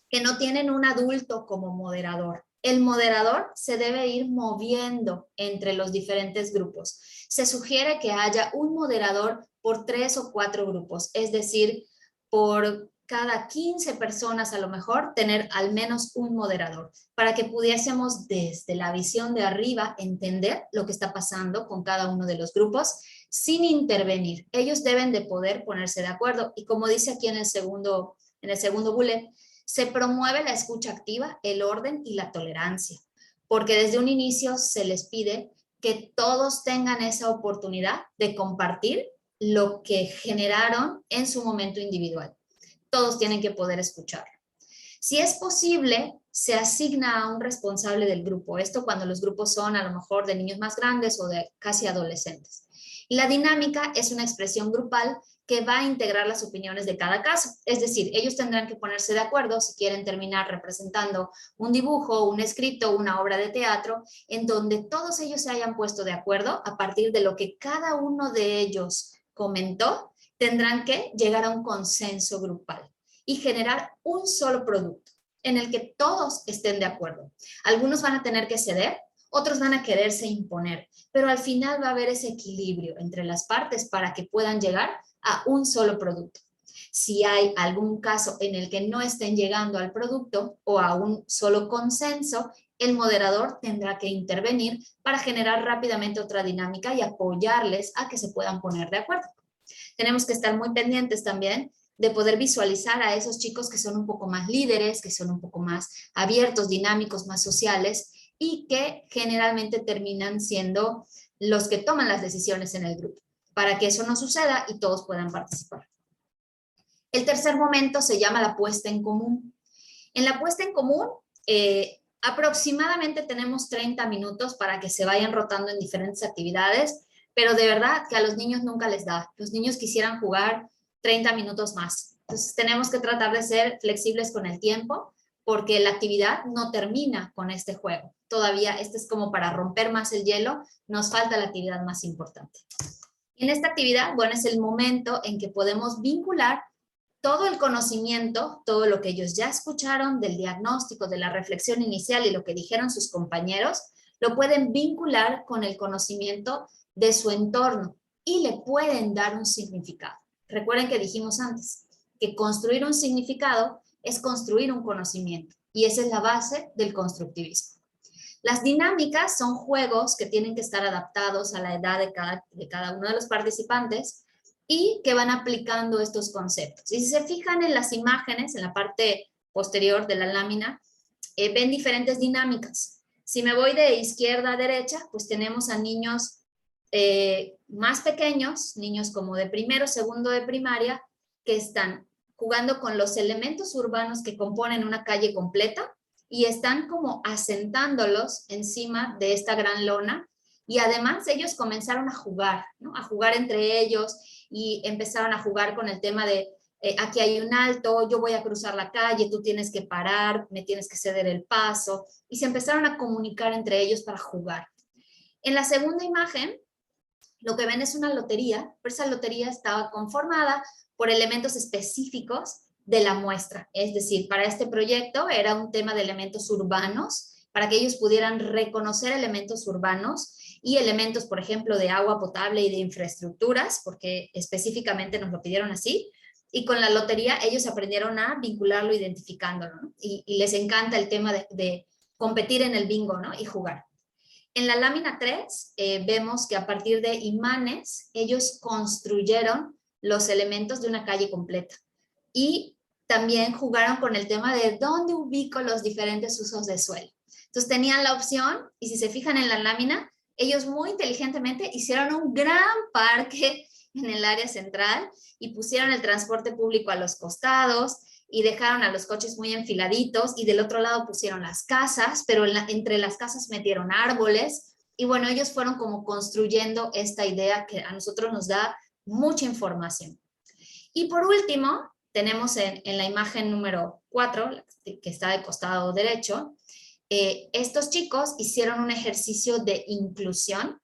que no tienen un adulto como moderador. El moderador se debe ir moviendo entre los diferentes grupos. Se sugiere que haya un moderador por 3 o 4 grupos, es decir, por cada 15 personas a lo mejor tener al menos un moderador, para que pudiésemos desde la visión de arriba entender lo que está pasando con cada uno de los grupos sin intervenir. Ellos deben de poder ponerse de acuerdo y como dice aquí en el segundo bullet, se promueve la escucha activa, el orden y la tolerancia, porque desde un inicio se les pide que todos tengan esa oportunidad de compartir lo que generaron en su momento individual. Todos tienen que poder escuchar. Si es posible, se asigna a un responsable del grupo. Esto cuando los grupos son a lo mejor de niños más grandes o de casi adolescentes. Y la dinámica es una expresión grupal que va a integrar las opiniones de cada caso. Es decir, ellos tendrán que ponerse de acuerdo si quieren terminar representando un dibujo, un escrito, una obra de teatro, en donde todos ellos se hayan puesto de acuerdo a partir de lo que cada uno de ellos comentó, tendrán que llegar a un consenso grupal y generar un solo producto en el que todos estén de acuerdo. Algunos van a tener que ceder, otros van a quererse imponer, pero al final va a haber ese equilibrio entre las partes para que puedan llegar a un solo producto. Si hay algún caso en el que no estén llegando al producto o a un solo consenso, el moderador tendrá que intervenir para generar rápidamente otra dinámica y apoyarles a que se puedan poner de acuerdo. Tenemos que estar muy pendientes también de poder visualizar a esos chicos que son un poco más líderes, que son un poco más abiertos, dinámicos, más sociales y que generalmente terminan siendo los que toman las decisiones en el grupo, para que eso no suceda y todos puedan participar. El tercer momento se llama la puesta en común. En la puesta en común, aproximadamente tenemos 30 minutos para que se vayan rotando en diferentes actividades, pero de verdad que a los niños nunca les da. Los niños quisieran jugar 30 minutos más. Entonces tenemos que tratar de ser flexibles con el tiempo porque la actividad no termina con este juego. Todavía este es como para romper más el hielo, nos falta la actividad más importante. En esta actividad, bueno, es el momento en que podemos vincular todo el conocimiento, todo lo que ellos ya escucharon del diagnóstico, de la reflexión inicial y lo que dijeron sus compañeros, lo pueden vincular con el conocimiento de su entorno y le pueden dar un significado. Recuerden que dijimos antes que construir un significado es construir un conocimiento y esa es la base del constructivismo. Las dinámicas son juegos que tienen que estar adaptados a la edad de cada uno de los participantes y que van aplicando estos conceptos. Y si se fijan en las imágenes, en la parte posterior de la lámina, ven diferentes dinámicas. Si me voy de izquierda a derecha, pues tenemos a niños más pequeños, niños como de primero, segundo de primaria, que están jugando con los elementos urbanos que componen una calle completa y están como asentándolos encima de esta gran lona y además ellos comenzaron a jugar, ¿no? A jugar entre ellos y empezaron a jugar con el tema de aquí hay un alto, yo voy a cruzar la calle, tú tienes que parar, me tienes que ceder el paso y se empezaron a comunicar entre ellos para jugar. En la segunda imagen, lo que ven es una lotería, pero esa lotería estaba conformada por elementos específicos de la muestra. Es decir, para este proyecto era un tema de elementos urbanos, para que ellos pudieran reconocer elementos urbanos y elementos, por ejemplo, de agua potable y de infraestructuras, porque específicamente nos lo pidieron así. Y con la lotería ellos aprendieron a vincularlo identificándolo, ¿no? Y les encanta el tema de competir en el bingo, ¿no? Y jugar. En la lámina 3 vemos que a partir de imanes ellos construyeron los elementos de una calle completa y también jugaron con el tema de dónde ubico los diferentes usos de suelo. Entonces tenían la opción y si se fijan en la lámina, ellos muy inteligentemente hicieron un gran parque en el área central y pusieron el transporte público a los costados y dejaron a los coches muy enfiladitos y del otro lado pusieron las casas, pero entre las casas metieron árboles y bueno, ellos fueron como construyendo esta idea que a nosotros nos da mucha información. Y por último, tenemos en la imagen número 4, que está de costado derecho, estos chicos hicieron un ejercicio de inclusión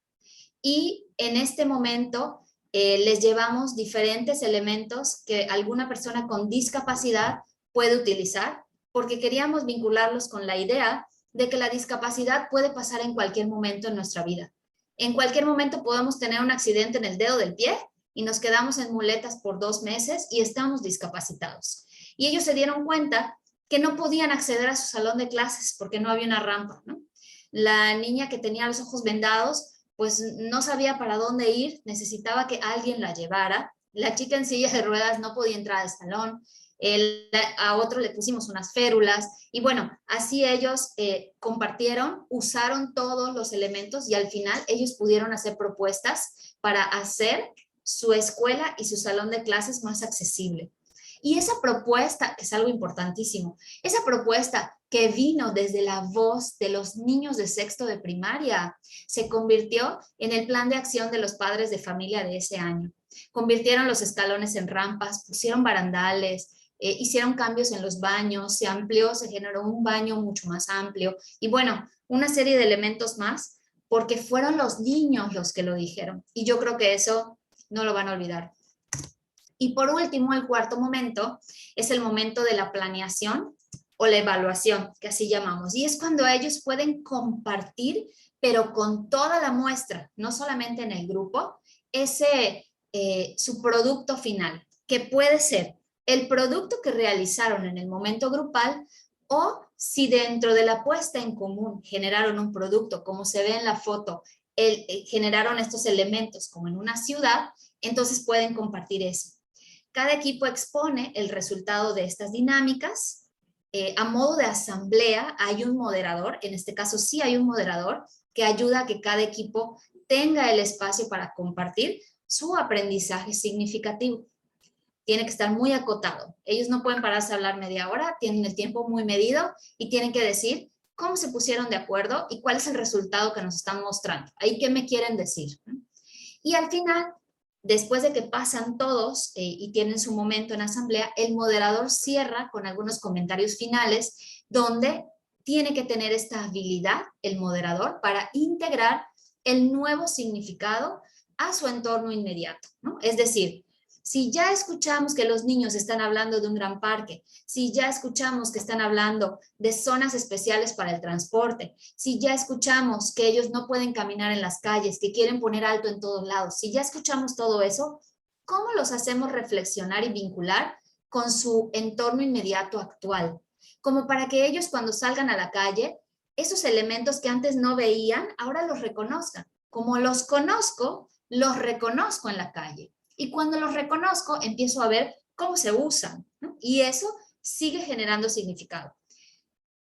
y en este momento les llevamos diferentes elementos que alguna persona con discapacidad puede utilizar, porque queríamos vincularlos con la idea de que la discapacidad puede pasar en cualquier momento en nuestra vida. En cualquier momento podemos tener un accidente en el dedo del pie y nos quedamos en muletas por 2 meses y estamos discapacitados. Y ellos se dieron cuenta que no podían acceder a su salón de clases porque no había una rampa, ¿no? La niña que tenía los ojos vendados, pues no sabía para dónde ir, necesitaba que alguien la llevara. La chica en silla de ruedas no podía entrar al salón. A otro le pusimos unas férulas y bueno, así ellos compartieron, usaron todos los elementos y al final ellos pudieron hacer propuestas para hacer su escuela y su salón de clases más accesible. Y esa propuesta, que es algo importantísimo, esa propuesta que vino desde la voz de los niños de sexto de primaria, se convirtió en el plan de acción de los padres de familia de ese año. Convirtieron los escalones en rampas, pusieron barandales, hicieron cambios en los baños, se amplió, se generó un baño mucho más amplio y bueno, una serie de elementos más, porque fueron los niños los que lo dijeron. Y yo creo que eso no lo van a olvidar. Y por último, el cuarto momento es el momento de la planeación o la evaluación, que así llamamos. Y es cuando ellos pueden compartir, pero con toda la muestra, no solamente en el grupo, su producto final, que puede ser el producto que realizaron en el momento grupal o si dentro de la puesta en común generaron un producto, como se ve en la foto, generaron estos elementos como en una ciudad, entonces pueden compartir eso. Cada equipo expone el resultado de estas dinámicas. A modo de asamblea hay un moderador, en este caso sí hay un moderador, que ayuda a que cada equipo tenga el espacio para compartir su aprendizaje significativo. Tiene que estar muy acotado. Ellos no pueden pararse a hablar media hora, tienen el tiempo muy medido y tienen que decir cómo se pusieron de acuerdo y cuál es el resultado que nos están mostrando. Ahí, ¿qué me quieren decir? Y al final, después de que pasan todos y tienen su momento en asamblea, el moderador cierra con algunos comentarios finales donde tiene que tener esta habilidad, el moderador, para integrar el nuevo significado a su entorno inmediato, ¿no? Es decir, si ya escuchamos que los niños están hablando de un gran parque, si ya escuchamos que están hablando de zonas especiales para el transporte, si ya escuchamos que ellos no pueden caminar en las calles, que quieren poner alto en todos lados, si ya escuchamos todo eso, ¿cómo los hacemos reflexionar y vincular con su entorno inmediato actual? Como para que ellos cuando salgan a la calle, esos elementos que antes no veían, ahora los reconozcan. Como los conozco, los reconozco en la calle. Y cuando los reconozco, empiezo a ver cómo se usan, ¿no? Y eso sigue generando significado.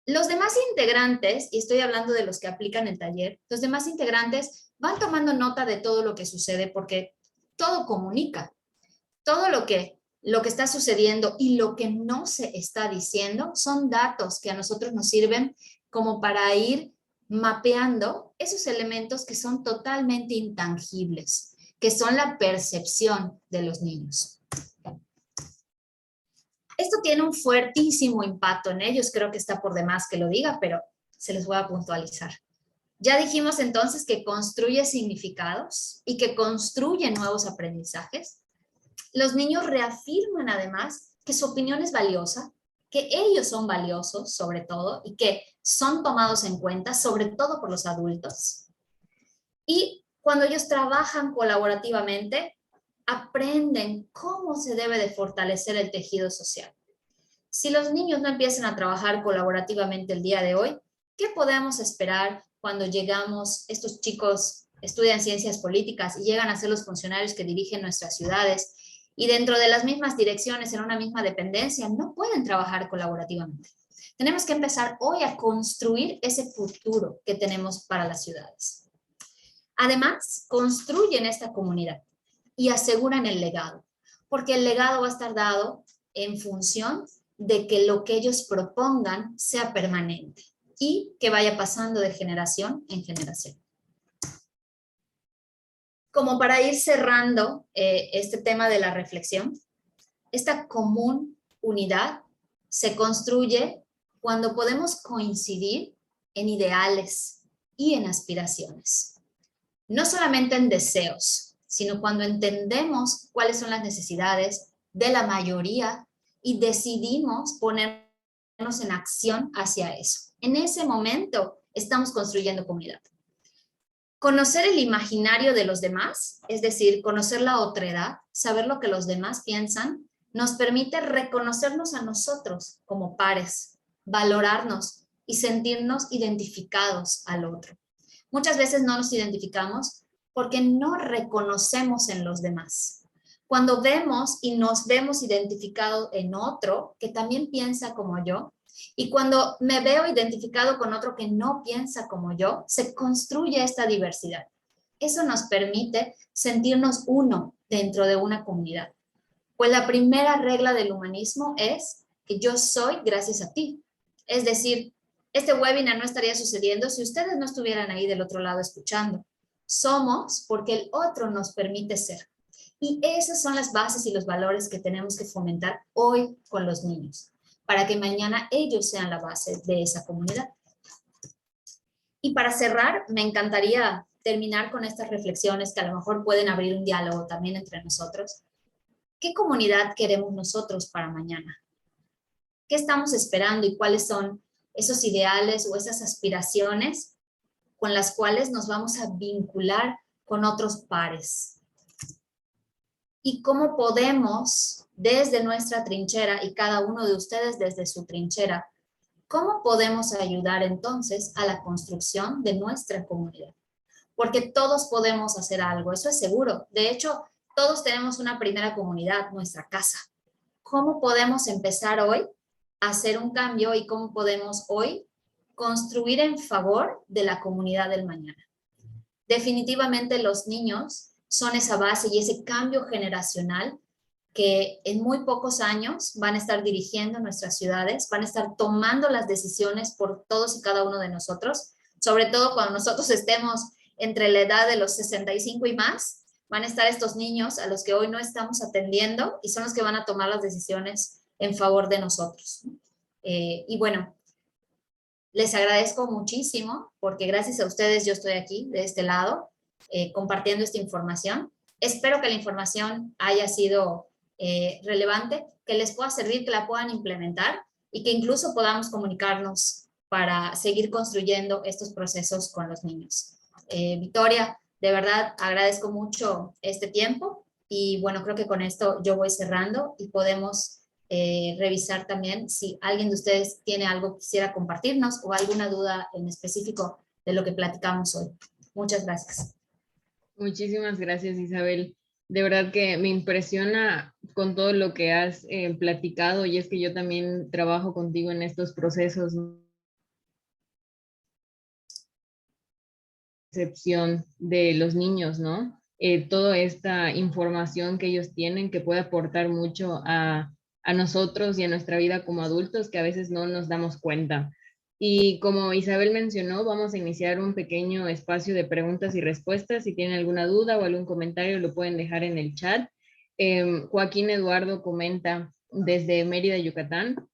Los demás integrantes, y estoy hablando de los que aplican el taller, los demás integrantes van tomando nota de todo lo que sucede porque todo comunica. Todo lo que está sucediendo y lo que no se está diciendo son datos que a nosotros nos sirven como para ir mapeando esos elementos que son totalmente intangibles, que son la percepción de los niños. Esto tiene un fuertísimo impacto en ellos, creo que está por demás que lo diga, pero se les voy a puntualizar. Ya dijimos entonces que construye significados y que construye nuevos aprendizajes. Los niños reafirman además que su opinión es valiosa, que ellos son valiosos sobre todo y que son tomados en cuenta sobre todo por los adultos. Y cuando ellos trabajan colaborativamente, aprenden cómo se debe de fortalecer el tejido social. Si los niños no empiezan a trabajar colaborativamente el día de hoy, ¿qué podemos esperar cuando estos chicos estudian ciencias políticas y llegan a ser los funcionarios que dirigen nuestras ciudades y dentro de las mismas direcciones, en una misma dependencia, no pueden trabajar colaborativamente? Tenemos que empezar hoy a construir ese futuro que tenemos para las ciudades. Además, construyen esta comunidad. y aseguran el legado, porque el legado va a estar dado en función de que lo que ellos propongan sea permanente y que vaya pasando de generación en generación. Como para ir cerrando este tema de la reflexión, esta común unidad se construye cuando podemos coincidir en ideales y en aspiraciones. No solamente en deseos, sino cuando entendemos cuáles son las necesidades de la mayoría y decidimos ponernos en acción hacia eso. En ese momento estamos construyendo comunidad. Conocer el imaginario de los demás, es decir, conocer la otredad, saber lo que los demás piensan, nos permite reconocernos a nosotros como pares, valorarnos y sentirnos identificados al otro. Muchas veces no nos identificamos porque no reconocemos en los demás. Cuando vemos y nos vemos identificados en otro que también piensa como yo, y cuando me veo identificado con otro que no piensa como yo, se construye esta diversidad. Eso nos permite sentirnos uno dentro de una comunidad. Pues la primera regla del humanismo es que yo soy gracias a ti. Es decir, este webinar no estaría sucediendo si ustedes no estuvieran ahí del otro lado escuchando. Somos porque el otro nos permite ser. Y esas son las bases y los valores que tenemos que fomentar hoy con los niños, para que mañana ellos sean la base de esa comunidad. Y para cerrar, me encantaría terminar con estas reflexiones que a lo mejor pueden abrir un diálogo también entre nosotros. ¿Qué comunidad queremos nosotros para mañana? ¿Qué estamos esperando y cuáles son esos ideales o esas aspiraciones con las cuales nos vamos a vincular con otros pares? ¿Y cómo podemos, desde nuestra trinchera, y cada uno de ustedes desde su trinchera, cómo podemos ayudar entonces a la construcción de nuestra comunidad? Porque todos podemos hacer algo, eso es seguro. De hecho, todos tenemos una primera comunidad, nuestra casa. ¿Cómo podemos empezar hoy a hacer un cambio y cómo podemos hoy construir en favor de la comunidad del mañana? Definitivamente los niños son esa base y ese cambio generacional que en muy pocos años van a estar dirigiendo nuestras ciudades, van a estar tomando las decisiones por todos y cada uno de nosotros, sobre todo cuando nosotros estemos entre la edad de los 65 y más, van a estar estos niños a los que hoy no estamos atendiendo y son los que van a tomar las decisiones en favor de nosotros. Y bueno, les agradezco muchísimo porque gracias a ustedes yo estoy aquí de este lado compartiendo esta información. Espero que la información haya sido relevante, que les pueda servir, que la puedan implementar y que incluso podamos comunicarnos para seguir construyendo estos procesos con los niños. Victoria, de verdad agradezco mucho este tiempo y bueno, creo que con esto yo voy cerrando y podemos revisar también si alguien de ustedes tiene algo que quisiera compartirnos o alguna duda en específico de lo que platicamos hoy. Muchas gracias. Muchísimas gracias, Isabel. De verdad que me impresiona con todo lo que has platicado y es que yo también trabajo contigo en estos procesos, ¿no? Percepción de los niños, ¿no? Toda esta información que ellos tienen que puede aportar mucho a nosotros y a nuestra vida como adultos que a veces no nos damos cuenta. Y como Isabel mencionó, vamos a iniciar un pequeño espacio de preguntas y respuestas. Si tienen alguna duda o algún comentario, lo pueden dejar en el chat. Joaquín Eduardo comenta desde Mérida, Yucatán,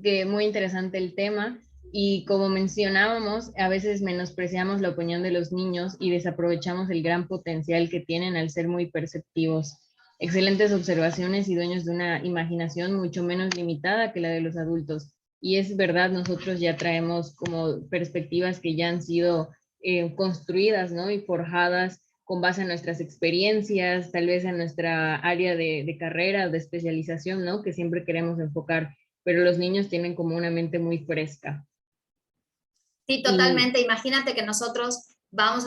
que muy interesante el tema. Y como mencionábamos, a veces menospreciamos la opinión de los niños y desaprovechamos el gran potencial que tienen al ser muy perceptivos. Excelentes observaciones y dueños de una imaginación mucho menos limitada que la de los adultos. Y es verdad, nosotros ya traemos como perspectivas que ya han sido construidas, ¿no? Y forjadas con base en nuestras experiencias, tal vez en nuestra área de carrera o de especialización, ¿no? Que siempre queremos enfocar, pero los niños tienen como una mente muy fresca. Sí, totalmente. Imagínate que nosotros vamos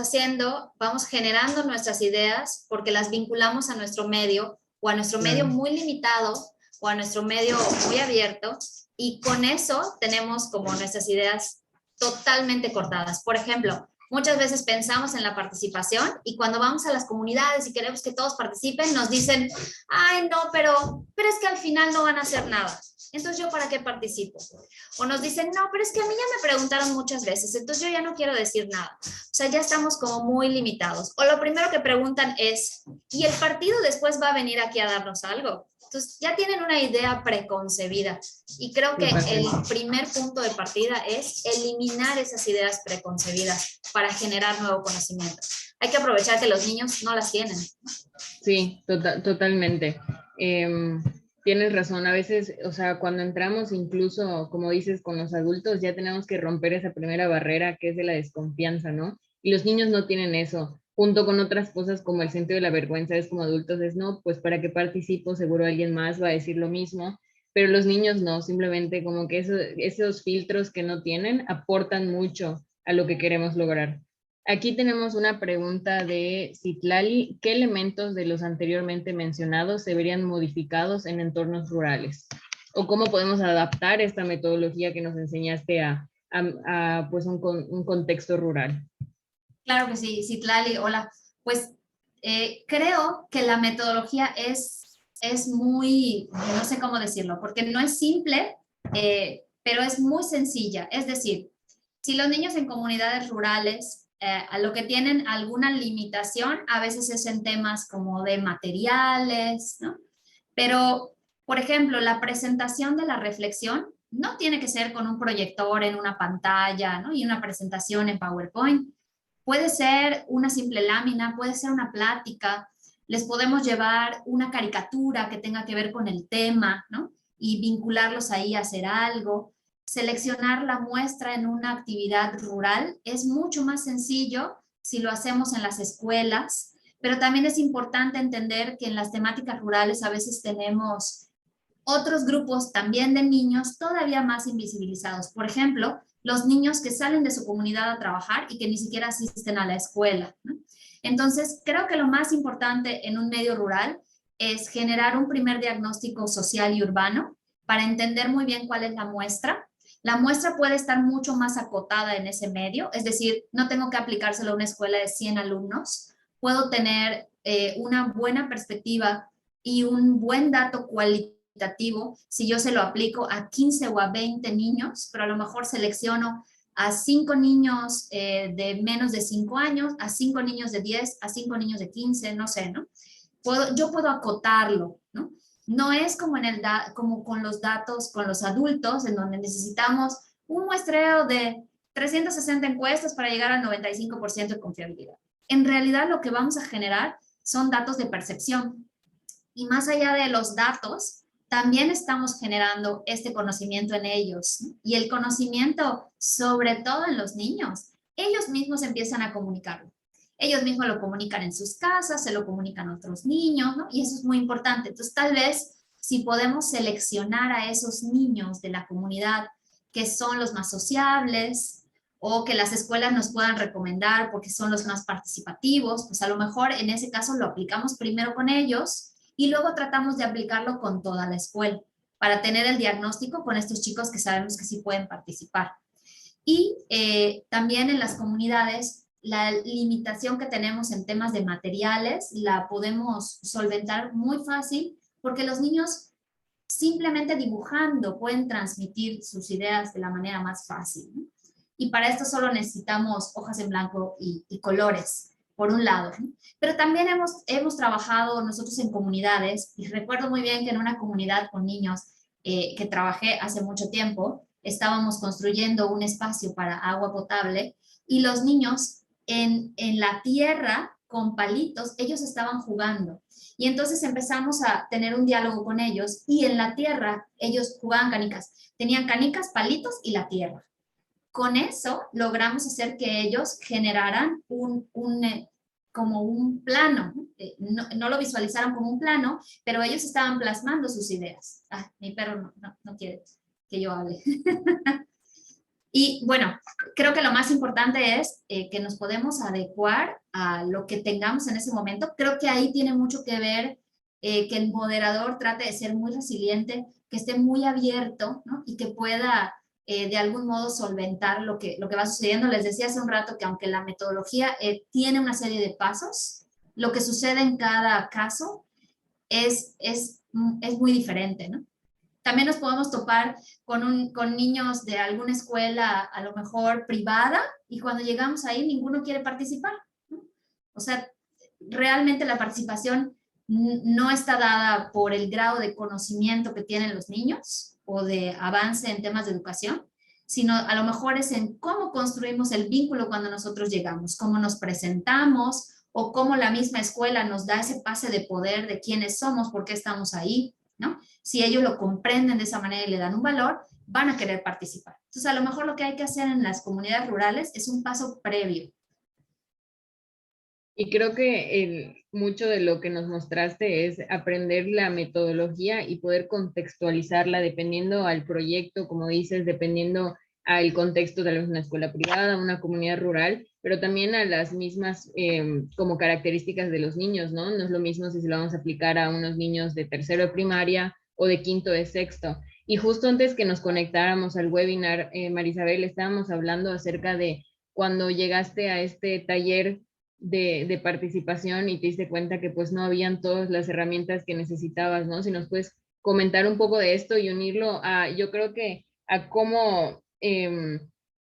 generando nuestras ideas porque las vinculamos a nuestro medio o a nuestro medio muy limitado o a nuestro medio muy abierto y con eso tenemos como nuestras ideas totalmente cortadas. Por ejemplo, Muchas veces pensamos en la participación y cuando vamos a las comunidades y queremos que todos participen, nos dicen, ay, no, pero es que al final no van a hacer nada. Entonces, ¿yo para qué participo? O nos dicen, no, pero es que a mí ya me preguntaron muchas veces, entonces yo ya no quiero decir nada. O sea, ya estamos como muy limitados. O lo primero que preguntan es, ¿y el partido después va a venir aquí a darnos algo? Entonces, ya tienen una idea preconcebida. Y creo que el primer punto de partida es eliminar esas ideas preconcebidas para generar nuevo conocimiento. Hay que aprovechar que los niños no las tienen. Sí, totalmente. Tienes razón, a veces, o sea, cuando entramos incluso, como dices, con los adultos, ya tenemos que romper esa primera barrera que es de la desconfianza, ¿no? Y los niños no tienen eso, junto con otras cosas como el sentido de la vergüenza, es como adultos, es no, pues para que participo, seguro alguien más va a decir lo mismo, pero los niños no, simplemente como que esos filtros que no tienen aportan mucho a lo que queremos lograr. Aquí tenemos una pregunta de Citlali. ¿Qué elementos de los anteriormente mencionados se verían modificados en entornos rurales? ¿O cómo podemos adaptar esta metodología que nos enseñaste a pues un contexto rural? Claro que sí, Citlali, hola. Pues creo que la metodología es muy, no sé cómo decirlo, porque no es simple, pero es muy sencilla. Es decir, si los niños en comunidades rurales a lo que tienen alguna limitación, a veces es en temas como de materiales, ¿no? Pero, por ejemplo, la presentación de la reflexión no tiene que ser con un proyector en una pantalla, ¿no? Y una presentación en PowerPoint. Puede ser una simple lámina, puede ser una plática, les podemos llevar una caricatura que tenga que ver con el tema, ¿no? Y vincularlos ahí a hacer algo. Seleccionar la muestra en una actividad rural es mucho más sencillo si lo hacemos en las escuelas, pero también es importante entender que en las temáticas rurales a veces tenemos otros grupos también de niños todavía más invisibilizados. Por ejemplo, los niños que salen de su comunidad a trabajar y que ni siquiera asisten a la escuela, ¿no? Entonces, creo que lo más importante en un medio rural es generar un primer diagnóstico social y urbano para entender muy bien cuál es la muestra. La muestra puede estar mucho más acotada en ese medio, es decir, no tengo que aplicárselo a una escuela de 100 alumnos, puedo tener una buena perspectiva y un buen dato cualitativo si yo se lo aplico a 15 o a 20 niños, pero a lo mejor selecciono a 5 niños de menos de 5 años, a 5 niños de 10, a 5 niños de 15, no sé, ¿no? Yo puedo acotarlo, ¿no? No es como, como con los datos, con los adultos, en donde necesitamos un muestreo de 360 encuestas para llegar al 95% de confiabilidad. En realidad lo que vamos a generar son datos de percepción. Y más allá de los datos, también estamos generando este conocimiento en ellos, ¿no? Y el conocimiento, sobre todo en los niños, ellos mismos empiezan a comunicarlo. Ellos mismos lo comunican en sus casas, se lo comunican a otros niños, ¿no? Y eso es muy importante. Entonces, tal vez si podemos seleccionar a esos niños de la comunidad que son los más sociables o que las escuelas nos puedan recomendar porque son los más participativos, pues a lo mejor en ese caso lo aplicamos primero con ellos y luego tratamos de aplicarlo con toda la escuela para tener el diagnóstico con estos chicos que sabemos que sí pueden participar. Y también en las comunidades, la limitación que tenemos en temas de materiales la podemos solventar muy fácil porque los niños simplemente dibujando pueden transmitir sus ideas de la manera más fácil, ¿no? Y para esto solo necesitamos hojas en blanco y colores, por un lado, ¿no? Pero también hemos trabajado nosotros en comunidades, y recuerdo muy bien que en una comunidad con niños que trabajé hace mucho tiempo, estábamos construyendo un espacio para agua potable y los niños en la tierra con palitos, ellos estaban jugando. Y entonces empezamos a tener un diálogo con ellos y en la tierra ellos jugaban canicas. Tenían canicas, palitos y la tierra. Con eso logramos hacer que ellos generaran como un plano. No lo visualizaron como un plano, pero ellos estaban plasmando sus ideas. Ah, mi perro no quiere que yo hable. Y bueno, creo que lo más importante es que nos podemos adecuar a lo que tengamos en ese momento. Creo que ahí tiene mucho que ver que el moderador trate de ser muy resiliente, que esté muy abierto, ¿no? Y que pueda de algún modo solventar lo que va sucediendo. Les decía hace un rato que aunque la metodología tiene una serie de pasos, lo que sucede en cada caso es muy diferente, ¿no? También nos podemos topar con niños de alguna escuela, a lo mejor privada, y cuando llegamos ahí ninguno quiere participar, ¿no? O sea, realmente la participación no está dada por el grado de conocimiento que tienen los niños o de avance en temas de educación, sino a lo mejor es en cómo construimos el vínculo cuando nosotros llegamos, cómo nos presentamos o cómo la misma escuela nos da ese pase de poder de quiénes somos, por qué estamos ahí, ¿no? Si ellos lo comprenden de esa manera y le dan un valor, van a querer participar. Entonces, a lo mejor lo que hay que hacer en las comunidades rurales es un paso previo. Y creo que mucho de lo que nos mostraste es aprender la metodología y poder contextualizarla dependiendo al proyecto, como dices, dependiendo al contexto de una escuela privada, una comunidad rural, pero también a las mismas como características de los niños, ¿no? No es lo mismo si se lo vamos a aplicar a unos niños de tercero de primaria o de quinto de sexto. Y justo antes que nos conectáramos al webinar, Marisabel, estábamos hablando acerca de cuando llegaste a este taller de participación y te diste cuenta que pues no habían todas las herramientas que necesitabas, ¿no? Si nos puedes comentar un poco de esto y unirlo a, yo creo que a cómo,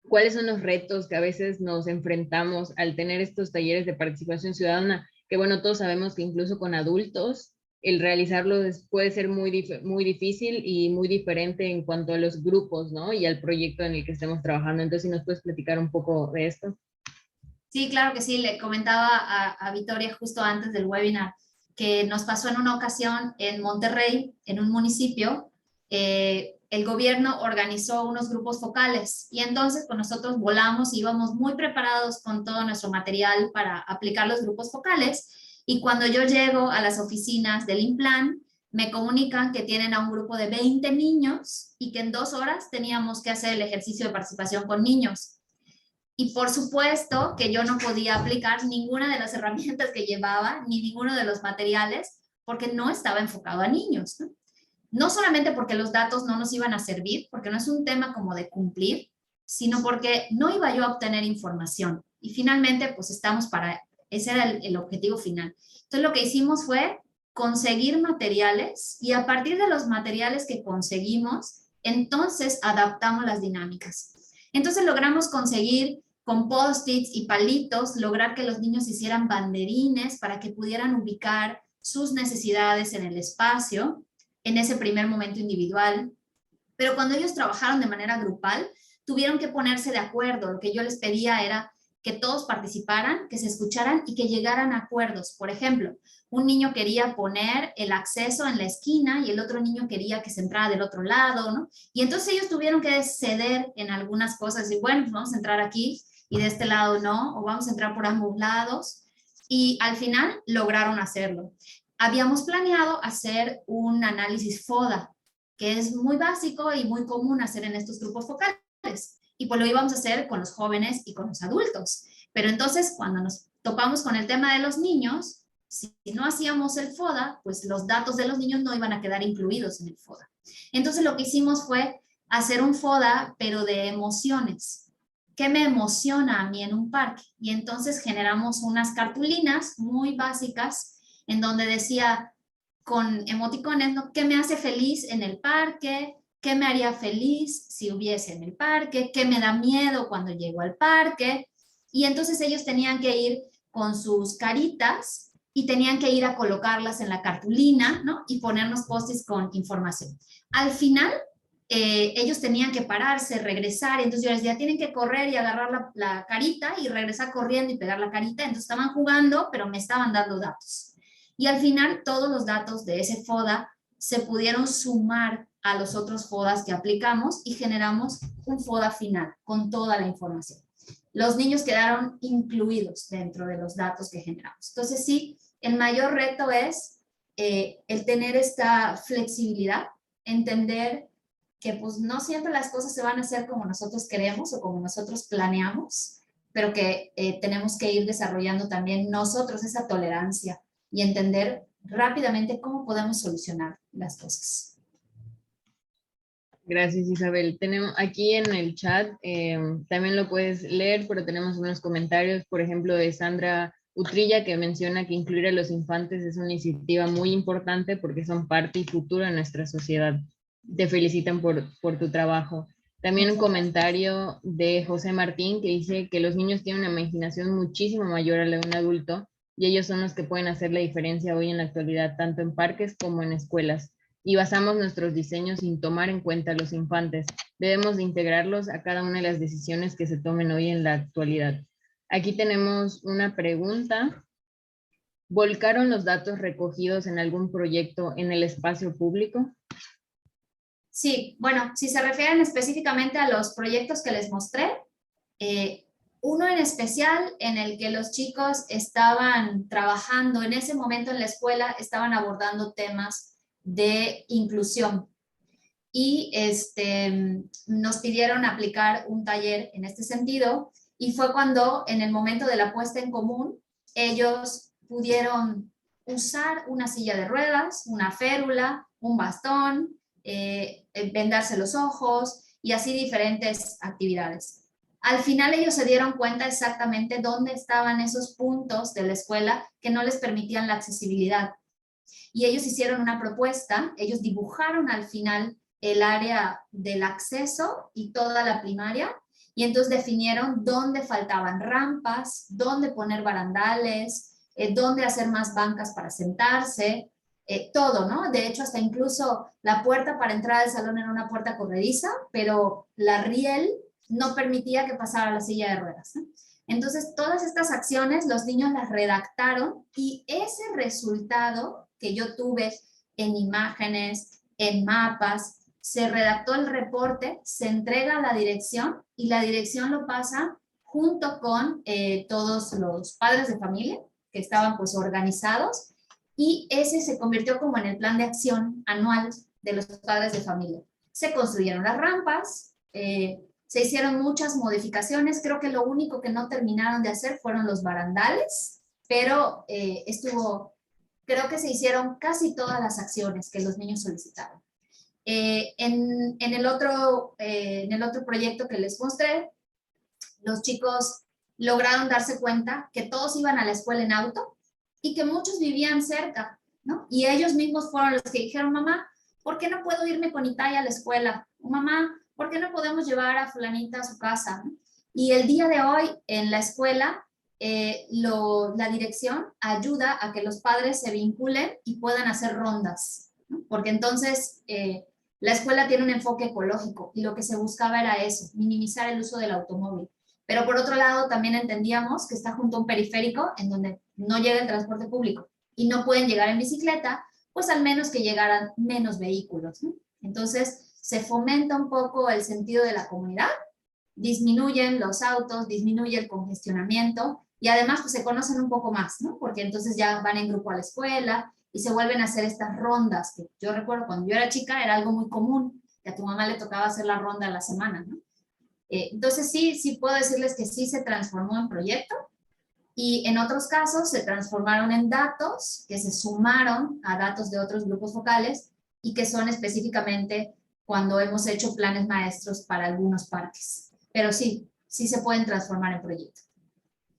cuáles son los retos que a veces nos enfrentamos al tener estos talleres de participación ciudadana, que bueno, todos sabemos que incluso con adultos el realizarlo puede ser muy difícil y muy diferente en cuanto a los grupos, ¿no? Y al proyecto en el que estemos trabajando. Entonces, si nos puedes platicar un poco de esto. Sí, claro que sí. Le comentaba a Victoria justo antes del webinar que nos pasó en una ocasión en Monterrey, en un municipio, el gobierno organizó unos grupos focales y entonces pues nosotros volamos y íbamos muy preparados con todo nuestro material para aplicar los grupos focales y cuando yo llego a las oficinas del INPLAN, me comunican que tienen a un grupo de 20 niños y que en 2 horas teníamos que hacer el ejercicio de participación con niños. Y por supuesto que yo no podía aplicar ninguna de las herramientas que llevaba, ni ninguno de los materiales, porque no estaba enfocado a niños, ¿no? No solamente porque los datos no nos iban a servir, porque no es un tema como de cumplir, sino porque no iba yo a obtener información. Y finalmente, pues estamos para, ese era el objetivo final. Entonces lo que hicimos fue conseguir materiales y a partir de los materiales que conseguimos, entonces adaptamos las dinámicas. Entonces logramos conseguir con post-its y palitos, lograr que los niños hicieran banderines para que pudieran ubicar sus necesidades en el espacio, en ese primer momento individual. Pero cuando ellos trabajaron de manera grupal, tuvieron que ponerse de acuerdo. Lo que yo les pedía era que todos participaran, que se escucharan y que llegaran a acuerdos. Por ejemplo, un niño quería poner el acceso en la esquina y el otro niño quería que se entrara del otro lado, ¿no? Y entonces ellos tuvieron que ceder en algunas cosas y bueno, pues vamos a entrar aquí y de este lado no, o vamos a entrar por ambos lados. Y al final lograron hacerlo. Habíamos planeado hacer un análisis FODA, que es muy básico y muy común hacer en estos grupos focales. Y pues lo íbamos a hacer con los jóvenes y con los adultos. Pero entonces, cuando nos topamos con el tema de los niños, si no hacíamos el FODA, pues los datos de los niños no iban a quedar incluidos en el FODA. Entonces, lo que hicimos fue hacer un FODA, pero de emociones. ¿Qué me emociona a mí en un parque? Y entonces generamos unas cartulinas muy básicas en donde decía con emoticones, ¿no? ¿Qué me hace feliz en el parque? ¿Qué me haría feliz si hubiese en el parque? ¿Qué me da miedo cuando llego al parque? Y entonces ellos tenían que ir con sus caritas y tenían que ir a colocarlas en la cartulina, ¿no? Y ponernos post-its con información. Al final, ellos tenían que pararse, regresar, y entonces yo les decía, tienen que correr y agarrar la carita y regresar corriendo y pegar la carita. Entonces estaban jugando, pero me estaban dando datos. Y al final todos los datos de ese FODA se pudieron sumar a los otros FODAs que aplicamos y generamos un FODA final con toda la información. Los niños quedaron incluidos dentro de los datos que generamos. Entonces sí, el mayor reto es el tener esta flexibilidad, entender que pues no siempre las cosas se van a hacer como nosotros queremos o como nosotros planeamos, pero que tenemos que ir desarrollando también nosotros esa tolerancia y entender rápidamente cómo podemos solucionar las cosas. Gracias, Isabel. Tenemos aquí en el chat, también lo puedes leer, pero tenemos unos comentarios, por ejemplo, de Sandra Utrilla, que menciona que incluir a los infantes es una iniciativa muy importante porque son parte y futuro de nuestra sociedad. Te felicitan por tu trabajo. También un Muchas gracias. comentario de José Martín que dice que los niños tienen una imaginación muchísimo mayor a la de un adulto y ellos son los que pueden hacer la diferencia hoy en la actualidad, tanto en parques como en escuelas, y basamos nuestros diseños sin tomar en cuenta a los infantes. Debemos de integrarlos a cada una de las decisiones que se tomen hoy en la actualidad. Aquí tenemos una pregunta. ¿Volcaron los datos recogidos en algún proyecto en el espacio público? Sí, bueno, si se refieren específicamente a los proyectos que les mostré, uno en especial en el que los chicos estaban trabajando en ese momento en la escuela, estaban abordando temas de inclusión y nos pidieron aplicar un taller en este sentido y fue cuando en el momento de la puesta en común ellos pudieron usar una silla de ruedas, una férula, un bastón, vendarse los ojos y así diferentes actividades. Al final ellos se dieron cuenta exactamente dónde estaban esos puntos de la escuela que no les permitían la accesibilidad. Y ellos hicieron una propuesta, ellos dibujaron al final el área del acceso y toda la primaria, y entonces definieron dónde faltaban rampas, dónde poner barandales, dónde hacer más bancas para sentarse, todo, ¿no? De hecho, hasta incluso la puerta para entrar al salón era una puerta corrediza, pero la riel no permitía que pasara la silla de ruedas, ¿no? Entonces, todas estas acciones los niños las redactaron y ese resultado que yo tuve en imágenes, en mapas, se redactó el reporte, se entrega a la dirección y la dirección lo pasa junto con todos los padres de familia que estaban pues organizados y ese se convirtió como en el plan de acción anual de los padres de familia. Se construyeron las rampas, se hicieron muchas modificaciones, creo que lo único que no terminaron de hacer fueron los barandales, pero creo que se hicieron casi todas las acciones que los niños solicitaron. En el otro proyecto que les mostré, los chicos lograron darse cuenta que todos iban a la escuela en auto y que muchos vivían cerca, ¿no? Y ellos mismos fueron los que dijeron, mamá, ¿por qué no puedo irme con Itaya a la escuela? O mamá, ¿por qué no podemos llevar a fulanita a su casa? Y el día de hoy en la escuela, la dirección ayuda a que los padres se vinculen y puedan hacer rondas, ¿no? Porque entonces la escuela tiene un enfoque ecológico y lo que se buscaba era eso, minimizar el uso del automóvil. Pero por otro lado también entendíamos que está junto a un periférico en donde no llega el transporte público y no pueden llegar en bicicleta, pues al menos que llegaran menos vehículos, ¿no? Entonces se fomenta un poco el sentido de la comunidad, disminuyen los autos, disminuye el congestionamiento y además pues se conocen un poco más, ¿no? Porque entonces ya van en grupo a la escuela y se vuelven a hacer estas rondas que yo recuerdo cuando yo era chica era algo muy común, que a tu mamá le tocaba hacer la ronda a la semana, ¿no? Entonces sí puedo decirles que sí se transformó en proyecto y en otros casos se transformaron en datos que se sumaron a datos de otros grupos focales y que son específicamente cuando hemos hecho planes maestros para algunos parques. Pero sí se pueden transformar en proyectos.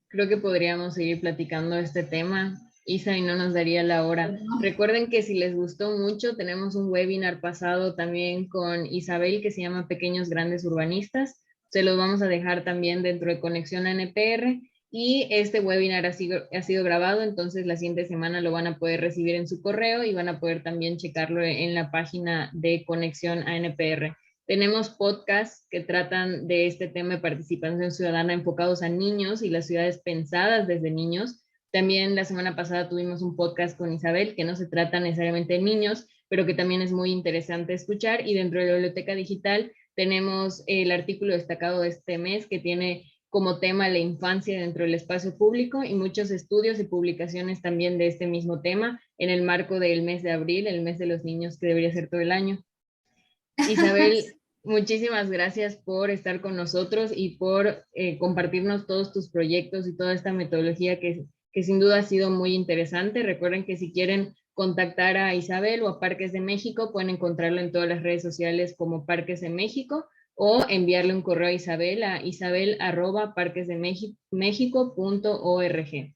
Creo que podríamos seguir platicando este tema, Isa, y no nos daría la hora. Recuerden que si les gustó mucho, tenemos un webinar pasado también con Isabel que se llama Pequeños Grandes Urbanistas. Se los vamos a dejar también dentro de Conexión a NPR. Y este webinar ha sido grabado, entonces la siguiente semana lo van a poder recibir en su correo y van a poder también checarlo en la página de Conexión a NPR. Tenemos podcasts que tratan de este tema de participación ciudadana enfocados a niños y las ciudades pensadas desde niños. También la semana pasada tuvimos un podcast con Isabel que no se trata necesariamente de niños, pero que también es muy interesante escuchar. Y dentro de la biblioteca digital tenemos el artículo destacado de este mes que tiene como tema la infancia dentro del espacio público y muchos estudios y publicaciones también de este mismo tema en el marco del mes de abril, el mes de los niños que debería ser todo el año. Isabel, muchísimas gracias por estar con nosotros y por compartirnos todos tus proyectos y toda esta metodología que sin duda ha sido muy interesante. Recuerden que si quieren contactar a Isabel o a Parques de México, pueden encontrarlo en todas las redes sociales como Parques de México, o enviarle un correo a Isabel a isabel@parquesdemexico.org.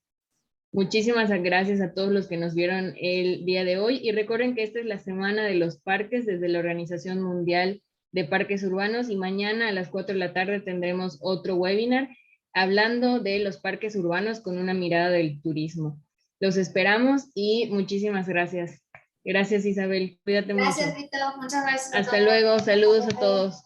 Muchísimas gracias a todos los que nos vieron el día de hoy, y recuerden que esta es la semana de los parques desde la Organización Mundial de Parques Urbanos, y mañana a las 4 de la tarde tendremos otro webinar hablando de los parques urbanos con una mirada del turismo. Los esperamos y muchísimas gracias. Gracias, Isabel. Cuídate mucho. Gracias, Rito. Muchas gracias a Hasta todos. luego. Saludos a todos.